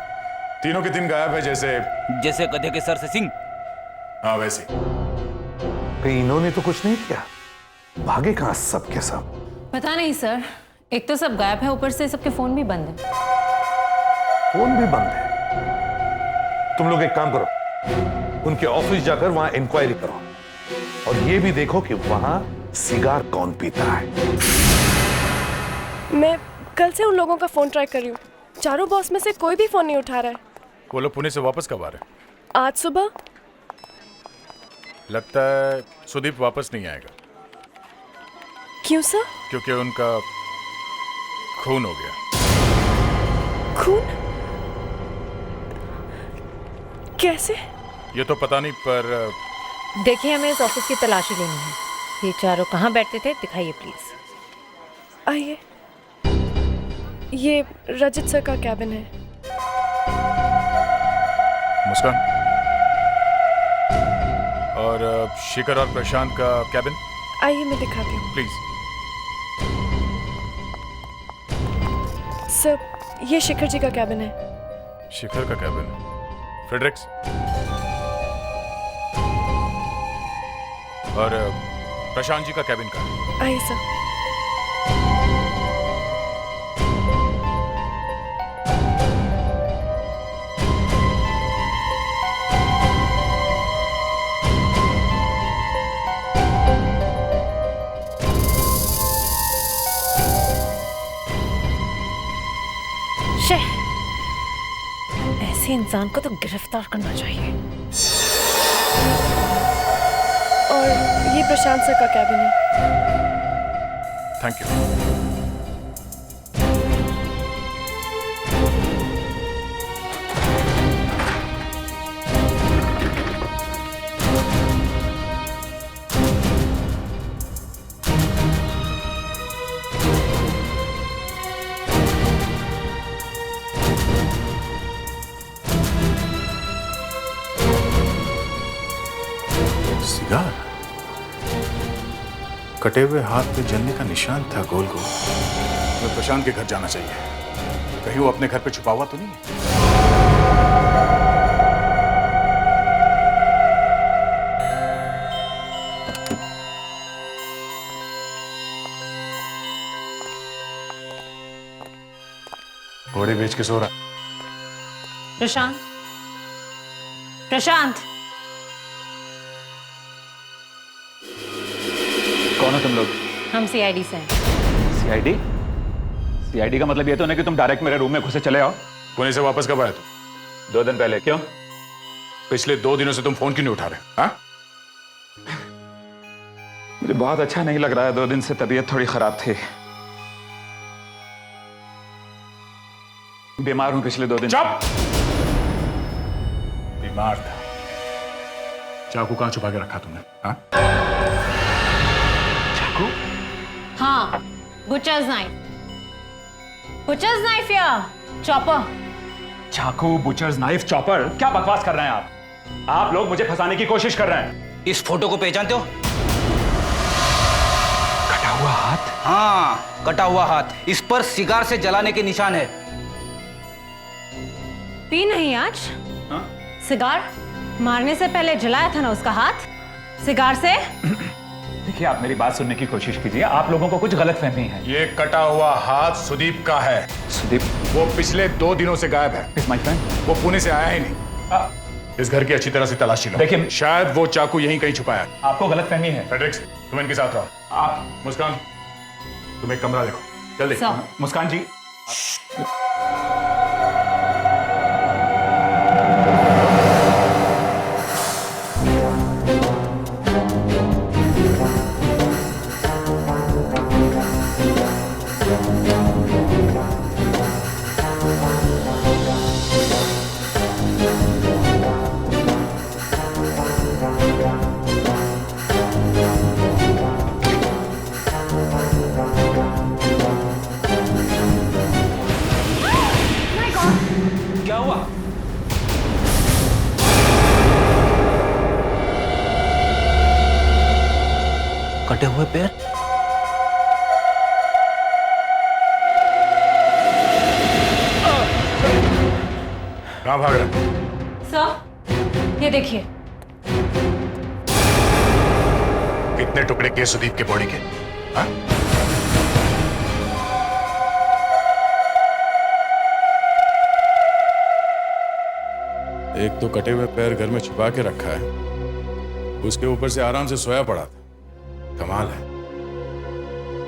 तीनों के तीन गायब है, जैसे गधे के सर से सिंह। हाँ वैसे। कहीं इन्होंने तो कुछ नहीं किया? भागे कहां सब के सब? पता नहीं सर, एक तो सब गायब है, ऊपर से सबके फोन भी बंद है। फोन भी बंद है? तुम लोग एक काम करो, उनके ऑफिस जाकर वहां इंक्वायरी करो और ये भी देखो कि वहां सिगार कौन पीता है। मैं कल से उन लोगों का फोन ट्राई कर रही हूँ, चारों बॉस में से कोई भी फोन नहीं उठा रहा है। वो लोग पुणे से वापस कब आ रहे? आज सुबह। लगता है सुदीप वापस नहीं आएगा। क्यों सर? क्योंकि उनका खून हो गया। खून? कैसे? ये तो पता नहीं, पर देखिए हमें इस ऑफिस की तलाशी लेनी है। ये चारों कहाँ बैठते थे, दिखाइए प्लीज। आइए, ये रजत सर का कैबिन है। मुस्कान, और शिखर और प्रशांत का कैबिन। आइए मैं दिखाती हूँ। प्लीज। सर ये शिखर जी का कैबिन है। शिखर का कैबिन? फ्रेडरिक्स? और प्रशांत जी का कैबिन का? आइए सर। ऐसे इंसान को तो गिरफ्तार करना चाहिए। और ये प्रशांत सर का कैबिन है। Thank you. सिगार, कटे हुए हाथ पे जलने का निशान था गोल गोल। मैं प्रशांत के घर जाना चाहिए, कहीं वो अपने घर पे छुपा हुआ तो नहीं है। घोड़े बेच के सो रहा। प्रशांत, प्रशांत, कौन हो तुम लोग? हम सीआईडी से हैं। सीआईडी? सीआईडी का मतलब ये तो नहीं कि तुम डायरेक्ट मेरे रूम में घुसे चले आओ। पुणे से वापस कब आया तुम? 2 दिन पहले। क्यों? पिछले 2 दिनों से तुम फोन क्यों नहीं उठा रहे? हाँ? मुझे बहुत अच्छा नहीं लग रहा है। 2 दिन से तबीयत थोड़ी खराब थी। बीमार हूं पिछले 2 दिन। चुप! बीमार था। चाकू कहां छुपा के रखा तुमने? हाँ? चाकू? हाँ, बुचर्स नाइफ। बुचर्स नाइफ या चॉपर? चाकू, बुचर्स नाइफ, चॉपर? क्या बकवास कर रहे हैं आप? आप लोग मुझे फंसाने की कोशिश कर रहे हैं। इस फोटो को पहचानते हो? कटा हुआ हाथ? हाँ, कटा हुआ हाथ। इस पर सिगार से जलाने के निशान है। पी नहीं आज? हाँ? सिगार मारने से पहले जलाया था ना उसका हाथ सिगार से। देखिए, आप मेरी बात सुनने की कोशिश कीजिए। आप लोगों को कुछ गलतफहमी है। ये कटा हुआ हाथ सुदीप का है। सुदीप? वो पिछले 2 दिनों से गायब है। My friend? वो पुणे से आया ही नहीं। इस घर की अच्छी तरह से तलाशी लो। देखिए, शायद वो चाकू यहीं कहीं छुपाया। आपको गलतफहमी है। फ्रेडरिक्स, तुम इनके साथ रहो। आप मुस्कान, तुम एक कमरा देखो जल्दी। मुस्कान जी, क्या हुआ? कटे हुए पैर? कहां भाग रहे? सर, ये देखिए। कितने टुकड़े किए सुदीप के बॉडी के? हाँ? एक तो कटे हुए पैर घर में छुपा के रखा है, उसके ऊपर से आराम से सोया पड़ा था। कमाल है।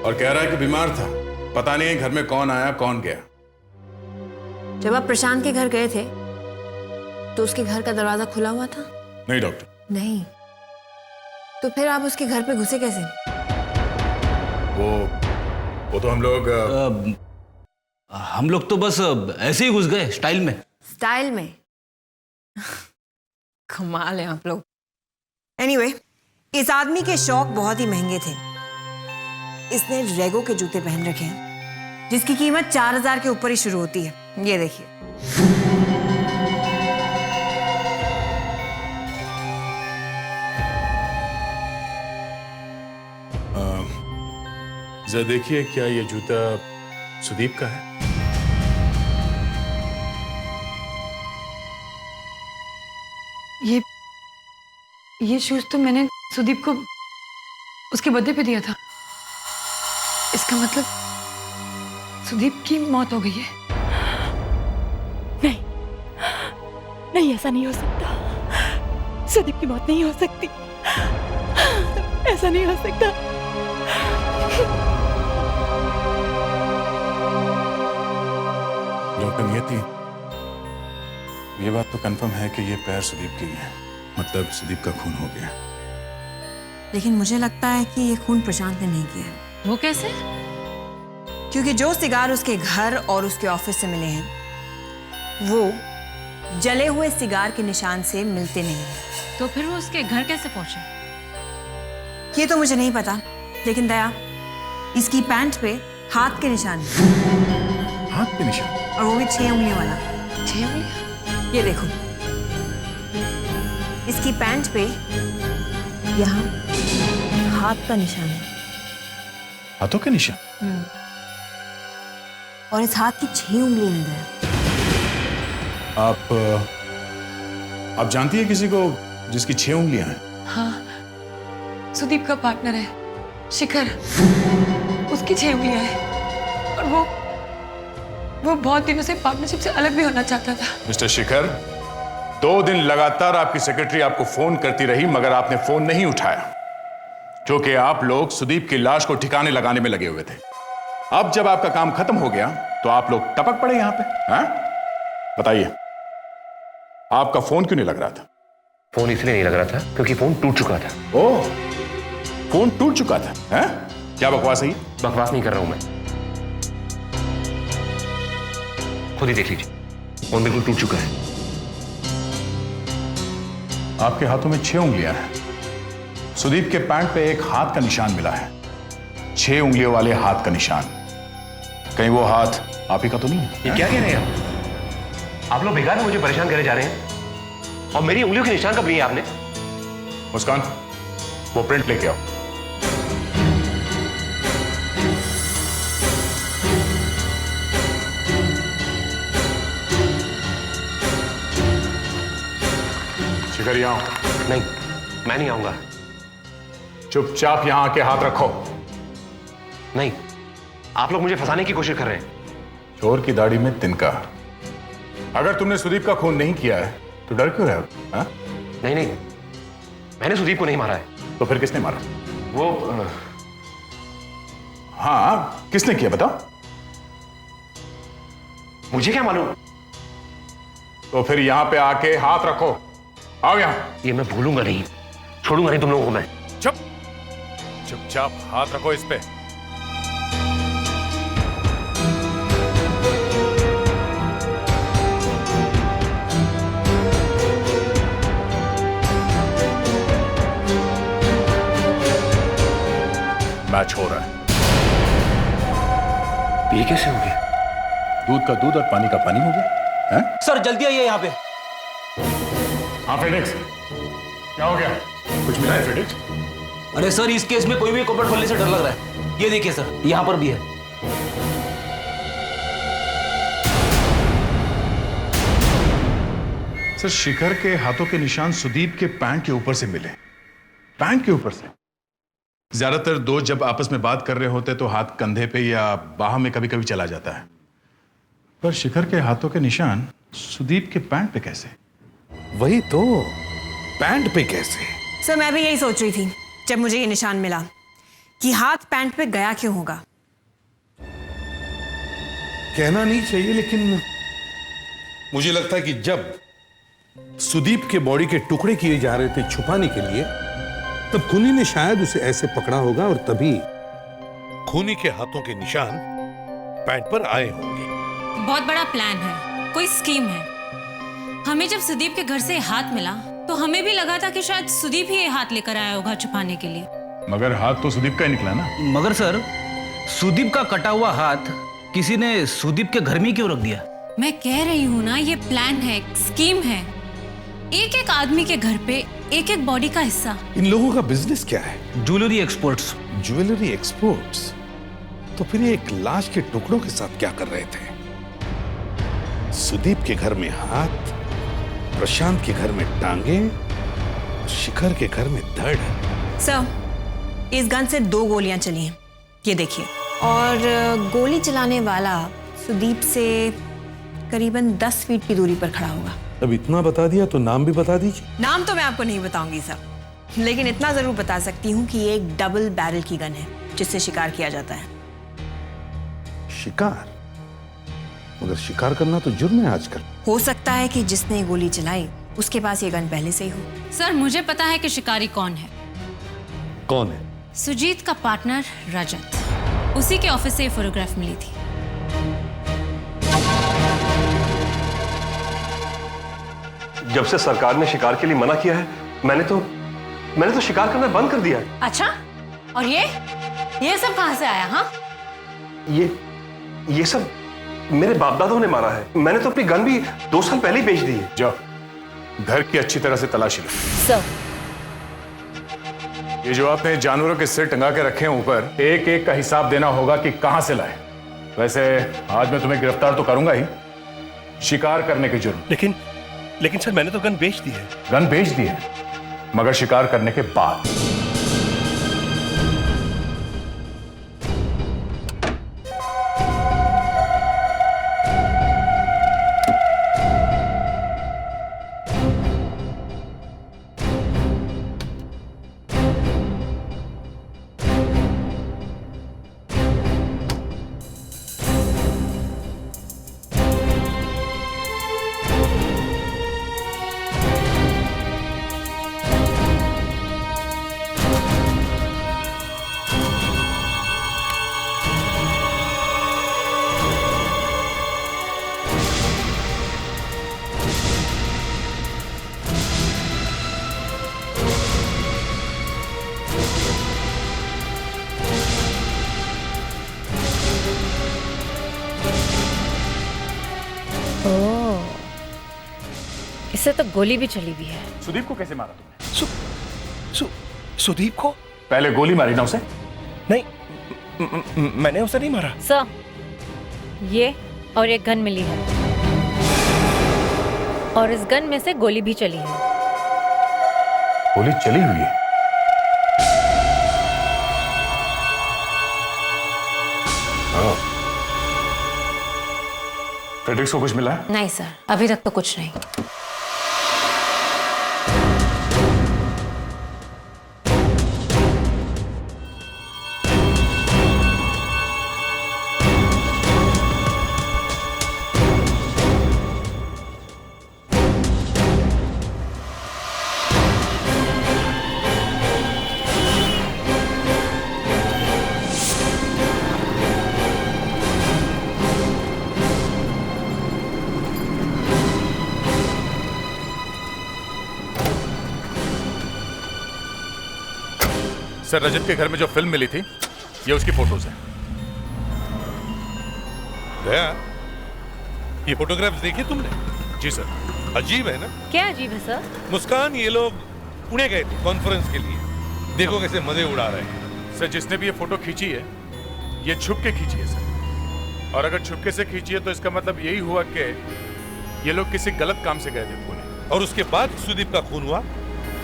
और कह रहा है कि बीमार था। पता नहीं घर में कौन आया कौन गया। जब आप प्रशांत के घर गए थे तो उसके घर का दरवाजा खुला हुआ था? नहीं डॉक्टर। नहीं, तो फिर आप उसके घर पे घुसे कैसे? वो तो हम लोग तो बस ऐसे ही घुस गए, स्टाइल में। स्टाइल में? कमाल है आप लोग। एनीवे, इस आदमी के शौक बहुत ही महंगे थे। इसने रेगो के जूते पहन रखे हैं जिसकी कीमत 4000 के ऊपर ही शुरू होती है। ये देखिए। जरा देखिए, क्या ये जूता सुदीप का है? ये शूज तो मैंने सुदीप को उसके बर्थडे पे दिया था। इसका मतलब सुदीप की मौत हो गई है। नहीं, नहीं, ऐसा नहीं हो सकता। सुदीप की मौत नहीं हो सकती। ऐसा नहीं हो सकता। डॉक्टर नियति, ये बात तो कंफर्म है कि ये पैर सुदीप के ही है। मतलब सुदीप का खून हो गया। लेकिन मुझे लगता है कि ये खून प्रशांत ने नहीं किया है। वो कैसे? क्योंकि जो सिगार उसके घर और उसके ऑफिस से मिले हैं वो जले हुए सिगार के निशान से मिलते नहीं हैं। तो फिर वो उसके घर कैसे पहुंचे? ये तो मुझे नहीं पता, लेकिन दया, इसकी पैंट पे हाथ के निशान हैं। हाथ के निशान? और वो भी 6 उंगलियों वाला। 6 उंगलियां? ये देखो, इसकी पैंट पे यहाँ हाथ का निशान है। हाथों के निशान? और इस हाथ की 6 उंगलियां हैं। आप जानती है किसी को जिसकी 6 उंगलियां हैं? हाँ, सुदीप का पार्टनर है शिखर, उसकी 6 उंगलियां हैं और वो बहुत दिनों से पार्टनरशिप से अलग भी होना चाहता था। मिस्टर शिखर, 2 दिन लगातार आपकी सेक्रेटरी आपको फोन करती रही मगर आपने फोन नहीं उठाया क्योंकि आप लोग सुदीप की लाश को ठिकाने लगाने में लगे हुए थे। अब जब आपका काम खत्म हो गया तो आप लोग टपक पड़े यहां पे, हैं? बताइए, आपका फोन क्यों नहीं लग रहा था? फोन इसलिए नहीं लग रहा था क्योंकि फोन टूट चुका था। ओह, फोन टूट चुका था, हैं? क्या बकवास है? बकवास नहीं कर रहा हूं मैं, खुद ही देख लीजिए, फोन बिल्कुल टूट चुका है। आपके हाथों में 6 उंगलियां हैं। सुदीप के पैंट पे एक हाथ का निशान मिला है, 6 उंगलियों वाले हाथ का निशान। कहीं वो हाथ आप ही का तो नहीं है? ये क्या कह रहे हैं आप लोग बेकार में मुझे परेशान करे जा रहे हैं। और मेरी उंगलियों के निशान कब लिए आपने? मुस्कान, वो प्रिंट लेके आओ। शिखर, यहाँ आओ। नहीं, मैं नहीं आऊंगा। चुपचाप यहां आके हाथ रखो। नहीं, आप लोग मुझे फंसाने की कोशिश कर रहे हैं। चोर की दाढ़ी में तिनका। अगर तुमने सुदीप का खून नहीं किया है तो डर क्यों रहे हो? नहीं नहीं, मैंने सुदीप को नहीं मारा है। तो फिर किसने मारा? वो हाँ, किसने किया बताओ? मुझे क्या मालूम? तो फिर यहां पे आके हाथ रखो। आओ यहां। ये मैं भूलूंगा नहीं, छोड़ूंगा नहीं तुम लोगों को मैं। चुपचाप हाथ रखो इस पे। मैच हो रहा है। ये कैसे हो गया? दूध का दूध और पानी का पानी हो गया। हैं? सर जल्दी आइए यहाँ पे। हाँ फेडेक्स, क्या हो गया? कुछ मिला है फेडेक्स? अरे सर, इस केस में कोई भी कपड़ खोलने से डर लग रहा है। ये देखिए सर, यहाँ पर भी है। सर, शिखर के हाथों के निशान सुदीप के पैंट के ऊपर से मिले। पैंट के ऊपर से? ज्यादातर दोस्त जब आपस में बात कर रहे होते तो हाथ कंधे पे या बाह में कभी कभी चला जाता है, पर शिखर के हाथों के निशान सुदीप के पैंट पे कैसे? वही तो, पैंट पे कैसे? सर, मैं भी यही सोच रही थी जब मुझे ये निशान मिला कि हाथ पैंट पे गया क्यों होगा। कहना नहीं चाहिए, लेकिन मुझे लगता है कि जब सुदीप के बॉडी के टुकड़े किए जा रहे थे छुपाने के लिए, तब खूनी ने शायद उसे ऐसे पकड़ा होगा और तभी खूनी के हाथों के निशान पैंट पर आए होंगे। बहुत बड़ा प्लान है, कोई स्कीम है। हमें जब सुदीप के घर से हाथ मिला तो हमें भी लगा था कि शायद सुदीप ही ये हाथ लेकर आया होगा छुपाने के लिए। मगर हाथ तो सुदीप का ही निकला ना। मगर सर, सुदीप का कटा हुआ हाथ किसी ने सुदीप के घर में क्यों रख दिया? मैं कह रही हूँ ना, ये प्लान है, स्कीम है। एक एक आदमी के घर पे एक एक बॉडी का हिस्सा। इन लोगों का बिजनेस क्या है? Jewellery exports. Jewellery exports? तो फिर ये एक लाश के टुकड़ों के साथ क्या कर रहे थे? सुदीप के घर में हाथ, प्रशांत के घर में टांगे, शिखर के घर में धड़। सर, इस गन से 2 गोलियां चली हैं, ये देखिए। और गोली चलाने वाला सुदीप से करीबन 10 फीट की दूरी पर खड़ा होगा। अब इतना बता दिया तो नाम भी बता दीजिए। नाम तो मैं आपको नहीं बताऊंगी सर, लेकिन इतना जरूर बता सकती हूँ कि ये एक डबल बैरल की गन है जिससे शिकार किया जाता है। शिकार? मगर शिकार करना तो जुर्म है आजकल। हो सकता है कि जिसने गोली चलाई उसके पास ये गन पहले से ही हो। सर, मुझे पता है कि शिकारी कौन है। कौन है? सुजीत का पार्टनर रजत। उसी के ऑफिस से ये फोटोग्राफ मिली थी। जब से सरकार ने शिकार के लिए मना किया है, मैंने तो शिकार करना बंद कर दिया है। अच्छा, और ये सब कहां से आया? हाँ, ये सब मेरे बाप दादों ने मारा है। मैंने तो अपनी गन भी 2 साल पहले ही बेच दी है। जाओ, घर की अच्छी तरह से तलाशी लो। सर, ये जो आपने जानवरों के सिर टंगा के रखे हैं ऊपर, एक एक का हिसाब देना होगा कि कहां से लाए। वैसे आज मैं तुम्हें गिरफ्तार तो करूंगा ही, शिकार करने के जुर्म। लेकिन सर, मैंने तो गन बेच दी है। गन बेच दी है, मगर शिकार करने के बाद। इससे तो गोली भी चली हुई है। सुदीप को कैसे मारा तुमने? सुदीप को? पहले गोली मारी ना उसे? नहीं, मैंने उसे नहीं मारा। सर, ये और एक गन मिली है, और इस गन में से गोली भी चली है। गोली चली हुई है? फ्रेडरिक्स को कुछ मिला है? नहीं सर, अभी तक तो कुछ नहीं। सर, रजत के घर में जो फिल्म मिली थी, ये उसकी फोटोज हैं। दया, ये फोटोग्राफ्स देखी तुमने? जी सर। अजीब है ना? क्या अजीब है सर? मुस्कान, ये लोग पुणे गए थे कॉन्फ्रेंस के लिए। देखो कैसे मजे उड़ा रहे हैं। सर, जिसने भी ये फोटो खींची है, ये छुप के खींची है सर। और अगर छुपके से खींची है तो इसका मतलब यही हुआ कि ये लोग किसी गलत काम से गए थे पुणे। और उसके बाद सुदीप का खून हुआ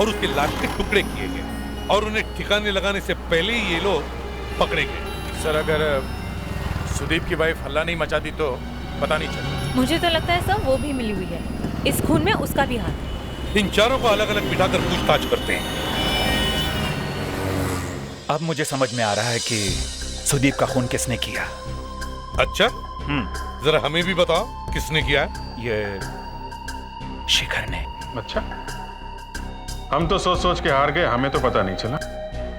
और उसके लाश के टुकड़े किए गए, और उन्हें ठिकाने लगाने से पहले ही ये लोग पकड़े गए। सर, अगर सुदीप की वाइफ हल्ला नहीं मचाती तो पता नहीं चलता। मुझे तो लगता है सर वो भी मिली हुई है, इस खून में उसका भी हाथ है। इन चारों को अलग अलग बिठाकर पूछताछ करते हैं। अब मुझे समझ में आ रहा है कि सुदीप का खून किसने किया। अच्छा, जरा हमें भी बताओ, किसने किया? ये शिखर ने। अच्छा, हम तो सोच सोच के हार गए, हमें तो पता नहीं चला।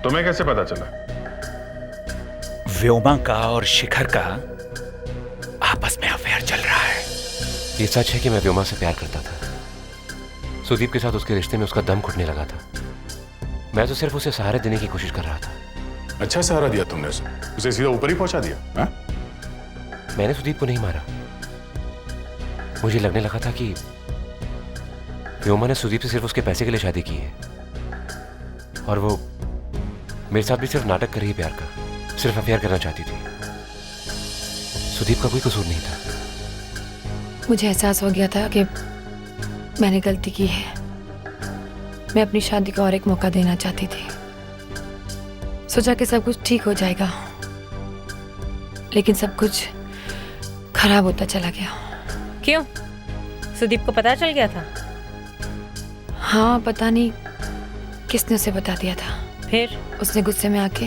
तुम्हें कैसे पता चला? व्योमा का और शिखर का आपस में अफेयर चल रहा है। ये सच है कि मैं व्योमा से प्यार करता था। सुदीप के साथ उसके रिश्ते में उसका दम घुटने लगा था। मैं तो सिर्फ उसे सहारा देने की कोशिश कर रहा था। अच्छा सहारा दिया तुमने उसे सीधा ऊपर ही पहुंचा दिया? हा? मैंने सुदीप को नहीं मारा। मुझे लगने लगा था कि व्योमा ने सुदीप से सिर्फ उसके पैसे के लिए शादी की है, और वो मेरे साथ भी सिर्फ नाटक कर ही प्यार का, सिर्फ अफेयर करना चाहती थी। सुदीप का कोई कसूर नहीं था। मुझे एहसास हो गया था कि मैंने गलती की है। मैं अपनी शादी का और एक मौका देना चाहती थी। सोचा कि सब कुछ ठीक हो जाएगा, लेकिन सब कुछ खराब होता चला गया। क्यों? सुदीप को पता चल गया था? हाँ, पता नहीं किसने उसे बता दिया था। फिर उसने गुस्से में आके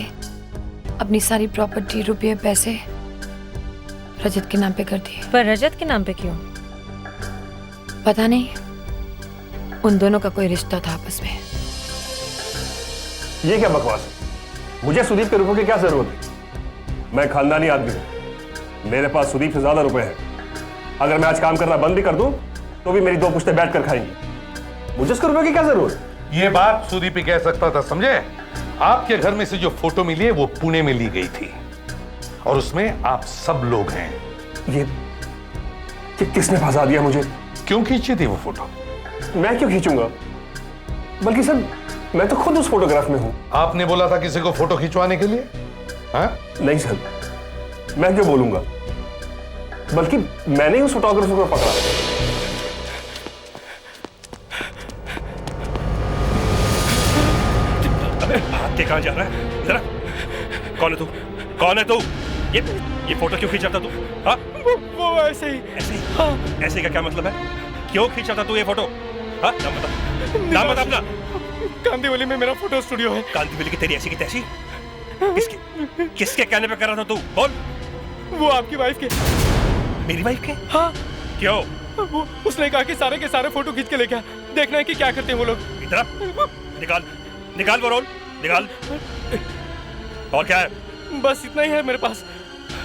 अपनी सारी प्रॉपर्टी, रुपये, पैसे रजत के नाम पे कर दिए। पर रजत के नाम पे क्यों? पता नहीं, उन दोनों का कोई रिश्ता था आपस में। ये क्या बकवास है? मुझे सुदीप के रुपयों की क्या जरूरत है? मैं खानदानी आदमी हूं, मेरे पास सुदीप से ज्यादा रुपए हैं। अगर मैं आज काम करना बंद भी कर दूं तो भी मेरी 2 पुश्तें बैठ कर खाएंगी। मुझे इसके रुपए की क्या जरूरत? ये बात सुदीप ही कह सकता था, समझे? आपके घर में से जो फोटो मिली है वो पुणे में ली गई थी और उसमें आप सब लोग हैं। ये किसने फंसा दिया मुझे? क्यों खींची थी वो फोटो? मैं क्यों खींचूंगा? बल्कि सर मैं तो खुद उस फोटोग्राफ में हूं। आपने बोला था किसी को फोटो खिंचवाने के लिए? हाँ? नहीं सर, मैं क्यों बोलूंगा, बल्कि मैंने ही उस फोटोग्राफर को पकड़ा। अबे भाग के कहां जा रहा है? जरा कौन है तू? कौन है तू? ये फोटो क्यों खींचा था तू? हाँ? वो ऐसे ही। ऐसे ही? हाँ। ऐसे का क्या मतलब है? क्यों खींचा था तू ये फोटो? हाँ? नाम बता, नाम बता अपना। कांदीवली में मेरा फोटो स्टूडियो है। कांदीवली की तेरी ऐसी की तैसी? किसके कहने पे कर रहा था तू? बोल। वो आपकी वाइफ के। मेरी वाइफ के? हाँ। क्यों? वो उसने कहा कि सारे के सारे फोटो खींच के लेके आ, देखना है कि क्या करते हैं वो लोग। इधर निकाल, निकाल वो रोल, निकाल। और क्या है? बस इतना ही है मेरे पास।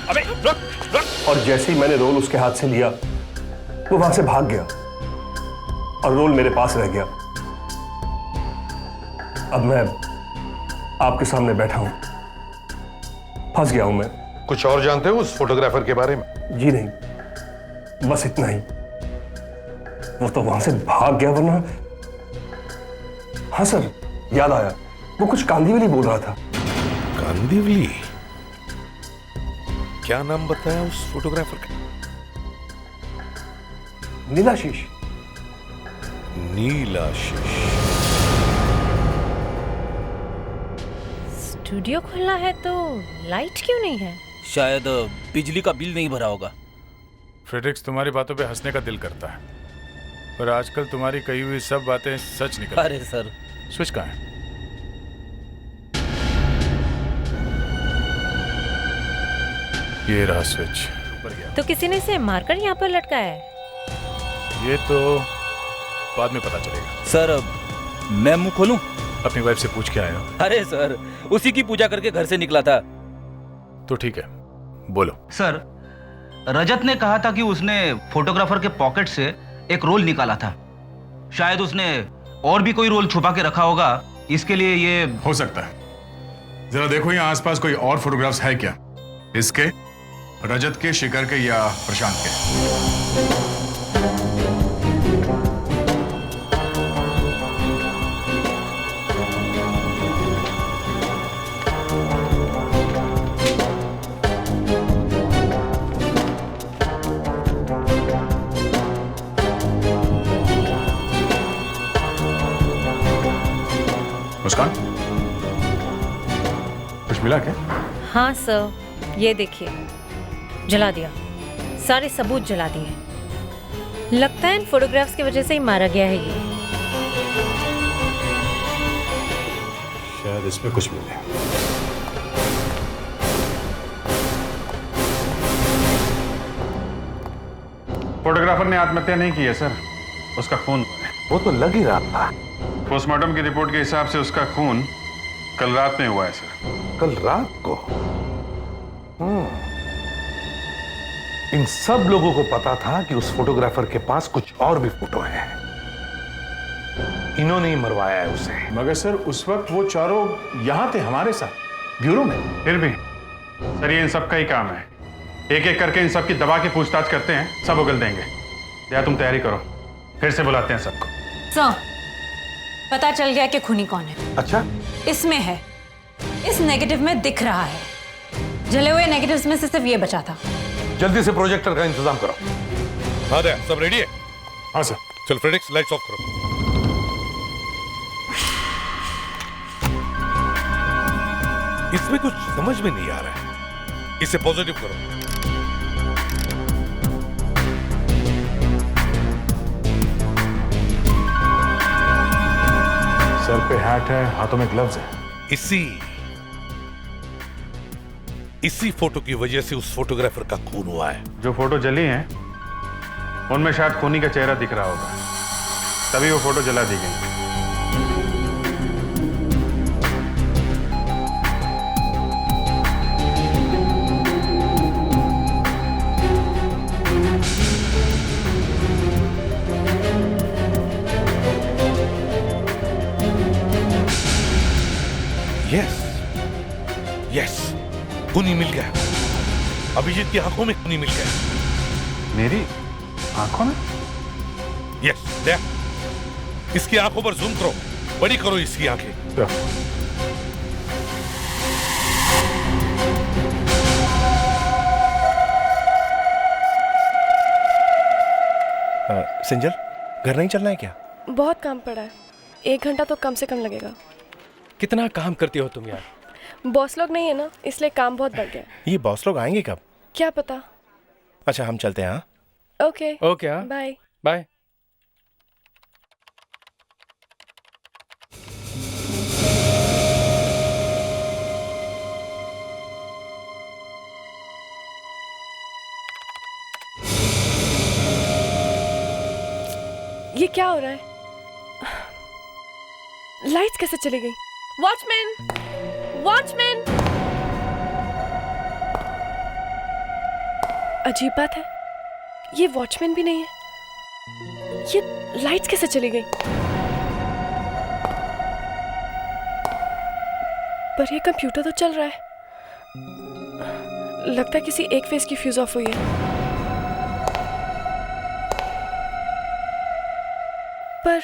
अबे रुक। और जैसे ही मैंने रोल उसके हाथ से लिया वो वहां से भाग गया और रोल मेरे पास रह गया। अब मैं आपके सामने बैठा हूं, फंस गया हूं मैं। कुछ और जानते हो उस फोटोग्राफर के बारे में? जी नहीं, बस इतना ही। वो तो वहां से भाग गया, वरना हाँ सर याद आया, वो कुछ कांदीवली बोल रहा था। कांदीवली? क्या नाम बताया उस फोटोग्राफर का? नीलाशीष। नीलाशीष। स्टूडियो खुला है तो लाइट क्यों नहीं है? शायद बिजली का बिल नहीं भरा होगा। फ्रेडरिक्स, तुम्हारी बातों पे हंसने का दिल करता है, पर आजकल तुम्हारी कही हुई सब बातें सच निकल। अरे सर, स्विच कहाँ है? ये रहा स्विच। ऊपर गया। तो किसी ने इसे मारकर यहाँ पर लटकाया है? ये तो बाद में पता चलेगा। सर मैं मुंह खोलूं? अपनी वाइफ से पूछ के आया हो? अरे सर, उसी की पूजा करके घर से निकला था। तो ठीक है, बोलो। सर, रजत ने कहा था कि उसने फोटोग्राफर के पॉकेट से एक रोल निकाला था। शायद उसने और भी कोई रोल छुपा के रखा होगा, इसके लिए ये हो सकता है। जरा देखो यहाँ आसपास कोई और फोटोग्राफ्स है क्या? इसके, रजत के, शिखर के या प्रशांत के? मुस्कान, कुछ मिला क्या? हाँ सर, ये देखिए, जला दिया, सारे सबूत जला दिए। लगता है इन फोटोग्राफ्स की वजह से ही मारा गया है ये। शायद इसमें कुछ मिले। फोटोग्राफर ने आत्महत्या नहीं की है सर, उसका खून। वो तो लग ही रहा था। पोस्टमार्टम की रिपोर्ट के हिसाब से उसका खून कल रात में हुआ है सर। कल रात को? इन सब लोगों को पता था कि उस फोटोग्राफर के पास कुछ और भी फोटो हैं। इन्होंने ही मरवाया है उसे। मगर सर उस वक्त वो चारों यहां थे हमारे साथ, ब्यूरो में। फिर भी सर ये इन सब का ही काम है, एक एक करके इन सब की दबा के पूछताछ करते हैं, सब उगल देंगे। या तुम तैयारी करो, फिर से बुलाते हैं सबको। सर, पता चल गया कि खूनी कौन है। अच्छा? इसमें है, इस नेगेटिव में दिख रहा है। जले हुए नेगेटिव्स में से सिर्फ ये बचा था। जल्दी से प्रोजेक्टर का इंतजाम करो। हाँ दया, सब रेडी है? हाँ सर। चल फ्रेडिक्स, लाइट्स ऑफ करो। इसमें कुछ समझ में नहीं आ रहा है, इसे पॉजिटिव करो। सर पे हैट है, हाथों में ग्लव्स है। इसी फोटो की वजह से उस फोटोग्राफर का खून हुआ है। जो फोटो जली हैं, उनमें शायद खूनी का चेहरा दिख रहा होगा, तभी वो फोटो जला दी गई। खूनी मिल गया। अभिजीत की आंखों में खूनी मिल गया। मेरी आंखों में? यस, देख, इसकी आंखों पर जूम करो, बड़ी करो इसकी आंखें। सिंजल, घर नहीं चलना है क्या? बहुत काम पड़ा है, 1 घंटा तो कम से कम लगेगा। कितना काम करती हो तुम यार। बॉस लोग नहीं है ना, इसलिए काम बहुत बढ़ गया है। ये बॉस लोग आएंगे कब? क्या पता। अच्छा, हम चलते हैं। हाँ, ओके ओके, हाँ, बाय बाय। ये क्या हो रहा है? लाइट्स कैसे चली गई? Watchman, watchman! अजीब बात है, ये वॉचमैन भी नहीं है। ये लाइट्स कैसे चली गई? पर ये कंप्यूटर तो चल रहा है। लगता है किसी एक फेस की फ्यूज ऑफ हुई है। पर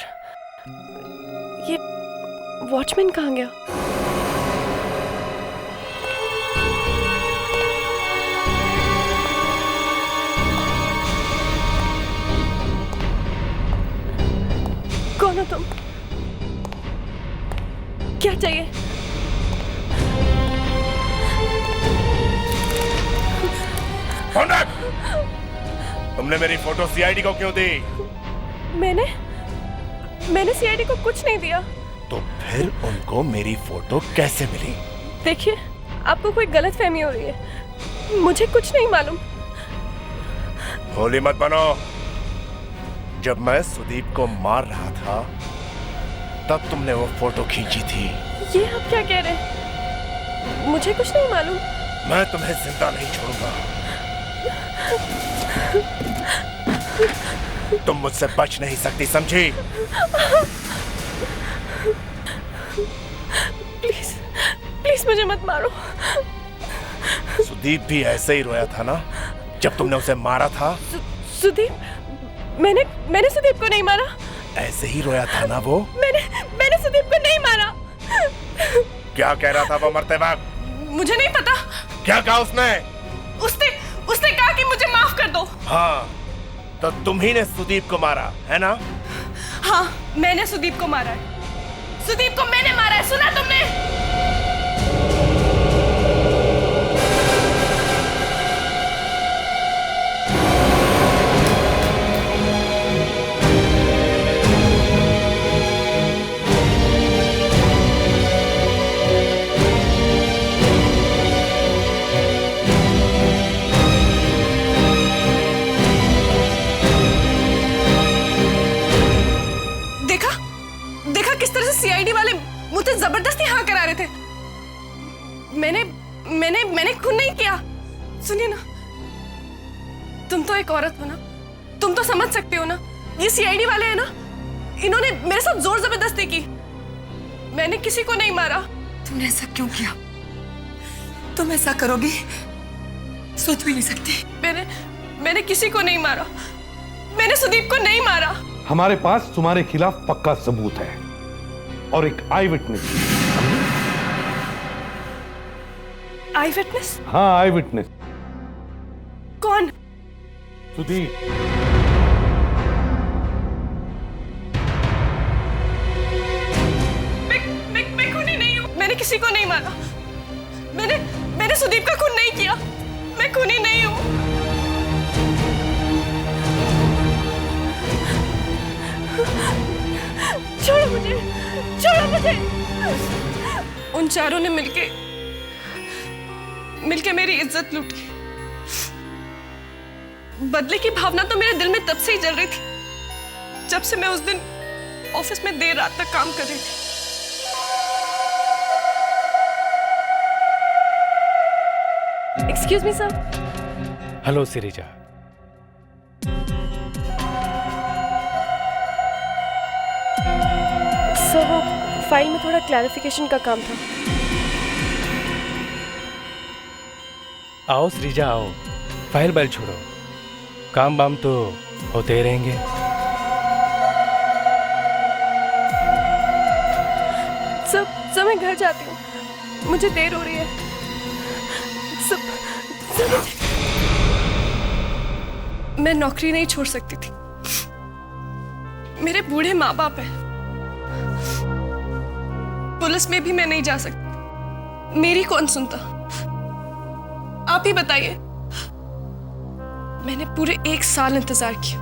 ये वॉचमैन कहाँ गया? कौन हो तुम? क्या चाहिए? तुमने मेरी फोटो सीआईडी को क्यों दी? मैंने सीआईडी को कुछ नहीं दिया। तो फिर उनको मेरी फोटो कैसे मिली? देखिए, आपको कोई गलतफहमी हो रही है। मुझे कुछ नहीं मालूम। भोली मत बनो। जब मैं सुदीप को मार रहा था, तब तुमने वो फोटो खींची थी। ये आप क्या कह रहे हैं? मुझे कुछ नहीं मालूम। मैं तुम्हें जिंदा नहीं छोड़ूंगा। तुम मुझसे बच नहीं सकती, समझी? प्लीज, प्लीज मुझे मत मारो। सुदीप भी ऐसे ही रोया था ना जब तुमने उसे मारा था? सुदीप? मैंने सुदीप को नहीं मारा। ऐसे ही रोया था ना वो? मैंने सुदीप को नहीं मारा। क्या कह रहा था वो मरते वक्त? मुझे नहीं पता। क्या कहा उसने? उसने कहा कि मुझे माफ कर दो। हाँ, तो तुम ही ने सुदीप को मारा है ना? हाँ, मैंने सुदीप को मारा है। सुदीप को मैंने मारा है, सुना तुमने? सीआईडी वाले मुझे जबरदस्ती हाँ करा रहे थे। मैंने खून नहीं किया। सुनिए ना, तुम तो एक औरत हो ना, तुम तो समझ सकते हो ना। ये सीआईडी वाले हैं ना, इन्होंने मेरे साथ जोर जबरदस्ती की। मैंने किसी को नहीं मारा। तुमने ऐसा क्यों किया? तुम ऐसा करोगी सोच भी नहीं सकती। मैंने किसी को नहीं मारा। मैंने सुदीप को नहीं मारा। हमारे पास तुम्हारे खिलाफ पक्का सबूत है और एक आई विटनेस। आई विटनेस? हाँ, आई विटनेस। कौन? सुदीप। मैं खूनी नहीं हूँ। मैंने किसी को नहीं मारा। मैंने सुदीप का खून नहीं किया। मैं खूनी नहीं हूँ। छोड़ो मुझे, छोड़ो मुझे। उन चारों ने मिलके मेरी इज्जत लूटी। बदले की भावना तो मेरे दिल में तब से ही जल रही थी जब से मैं उस दिन ऑफिस में देर रात तक काम कर रही थी। Excuse me sir. Hello Sirija. Sir, वो फाइल में थोड़ा क्लैरिफिकेशन का काम था। आओ श्रीजा आओ, फाइल बैल छोड़ो, काम बाम तो होते ही रहेंगे। सब मैं घर जाती हूँ, मुझे देर हो रही है। सब मैं नौकरी नहीं छोड़ सकती थी, मेरे बूढ़े माँ बाप हैं, पुलिस में भी मैं नहीं जा सकती, मेरी कौन सुनता? आप ही बताइए। मैंने पूरे 1 साल इंतजार किया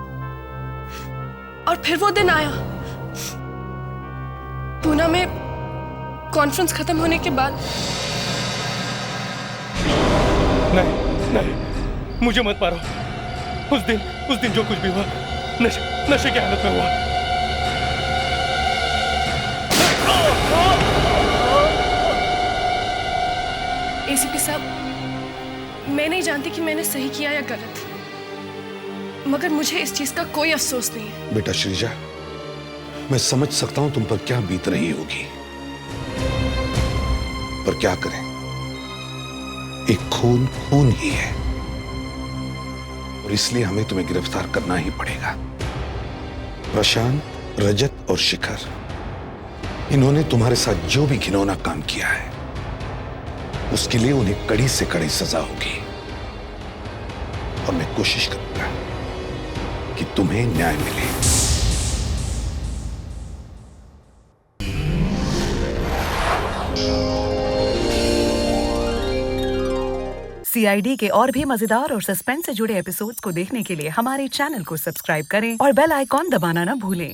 और फिर वो दिन आया। पूना में कॉन्फ्रेंस खत्म होने के बाद। नहीं, मुझे मत मारो। उस दिन जो कुछ भी हुआ नशे की हालत में हुआ। एसीपी साहब, मैं नहीं जानती कि मैंने सही किया या गलत, मगर मुझे इस चीज का कोई अफसोस नहीं है। बेटा श्रीजा, मैं समझ सकता हूं तुम पर क्या बीत रही होगी, पर क्या करें, एक खून ही है और इसलिए हमें तुम्हें गिरफ्तार करना ही पड़ेगा। प्रशांत, रजत और शिखर, इन्होंने तुम्हारे साथ जो भी घिनौना काम किया है उसके लिए उन्हें कड़ी से कड़ी सजा होगी और मैं कोशिश करूंगा कि तुम्हें न्याय मिले। CID के और भी मजेदार और सस्पेंस से जुड़े एपिसोड्स को देखने के लिए हमारे चैनल को सब्सक्राइब करें और बेल आइकॉन दबाना ना भूलें।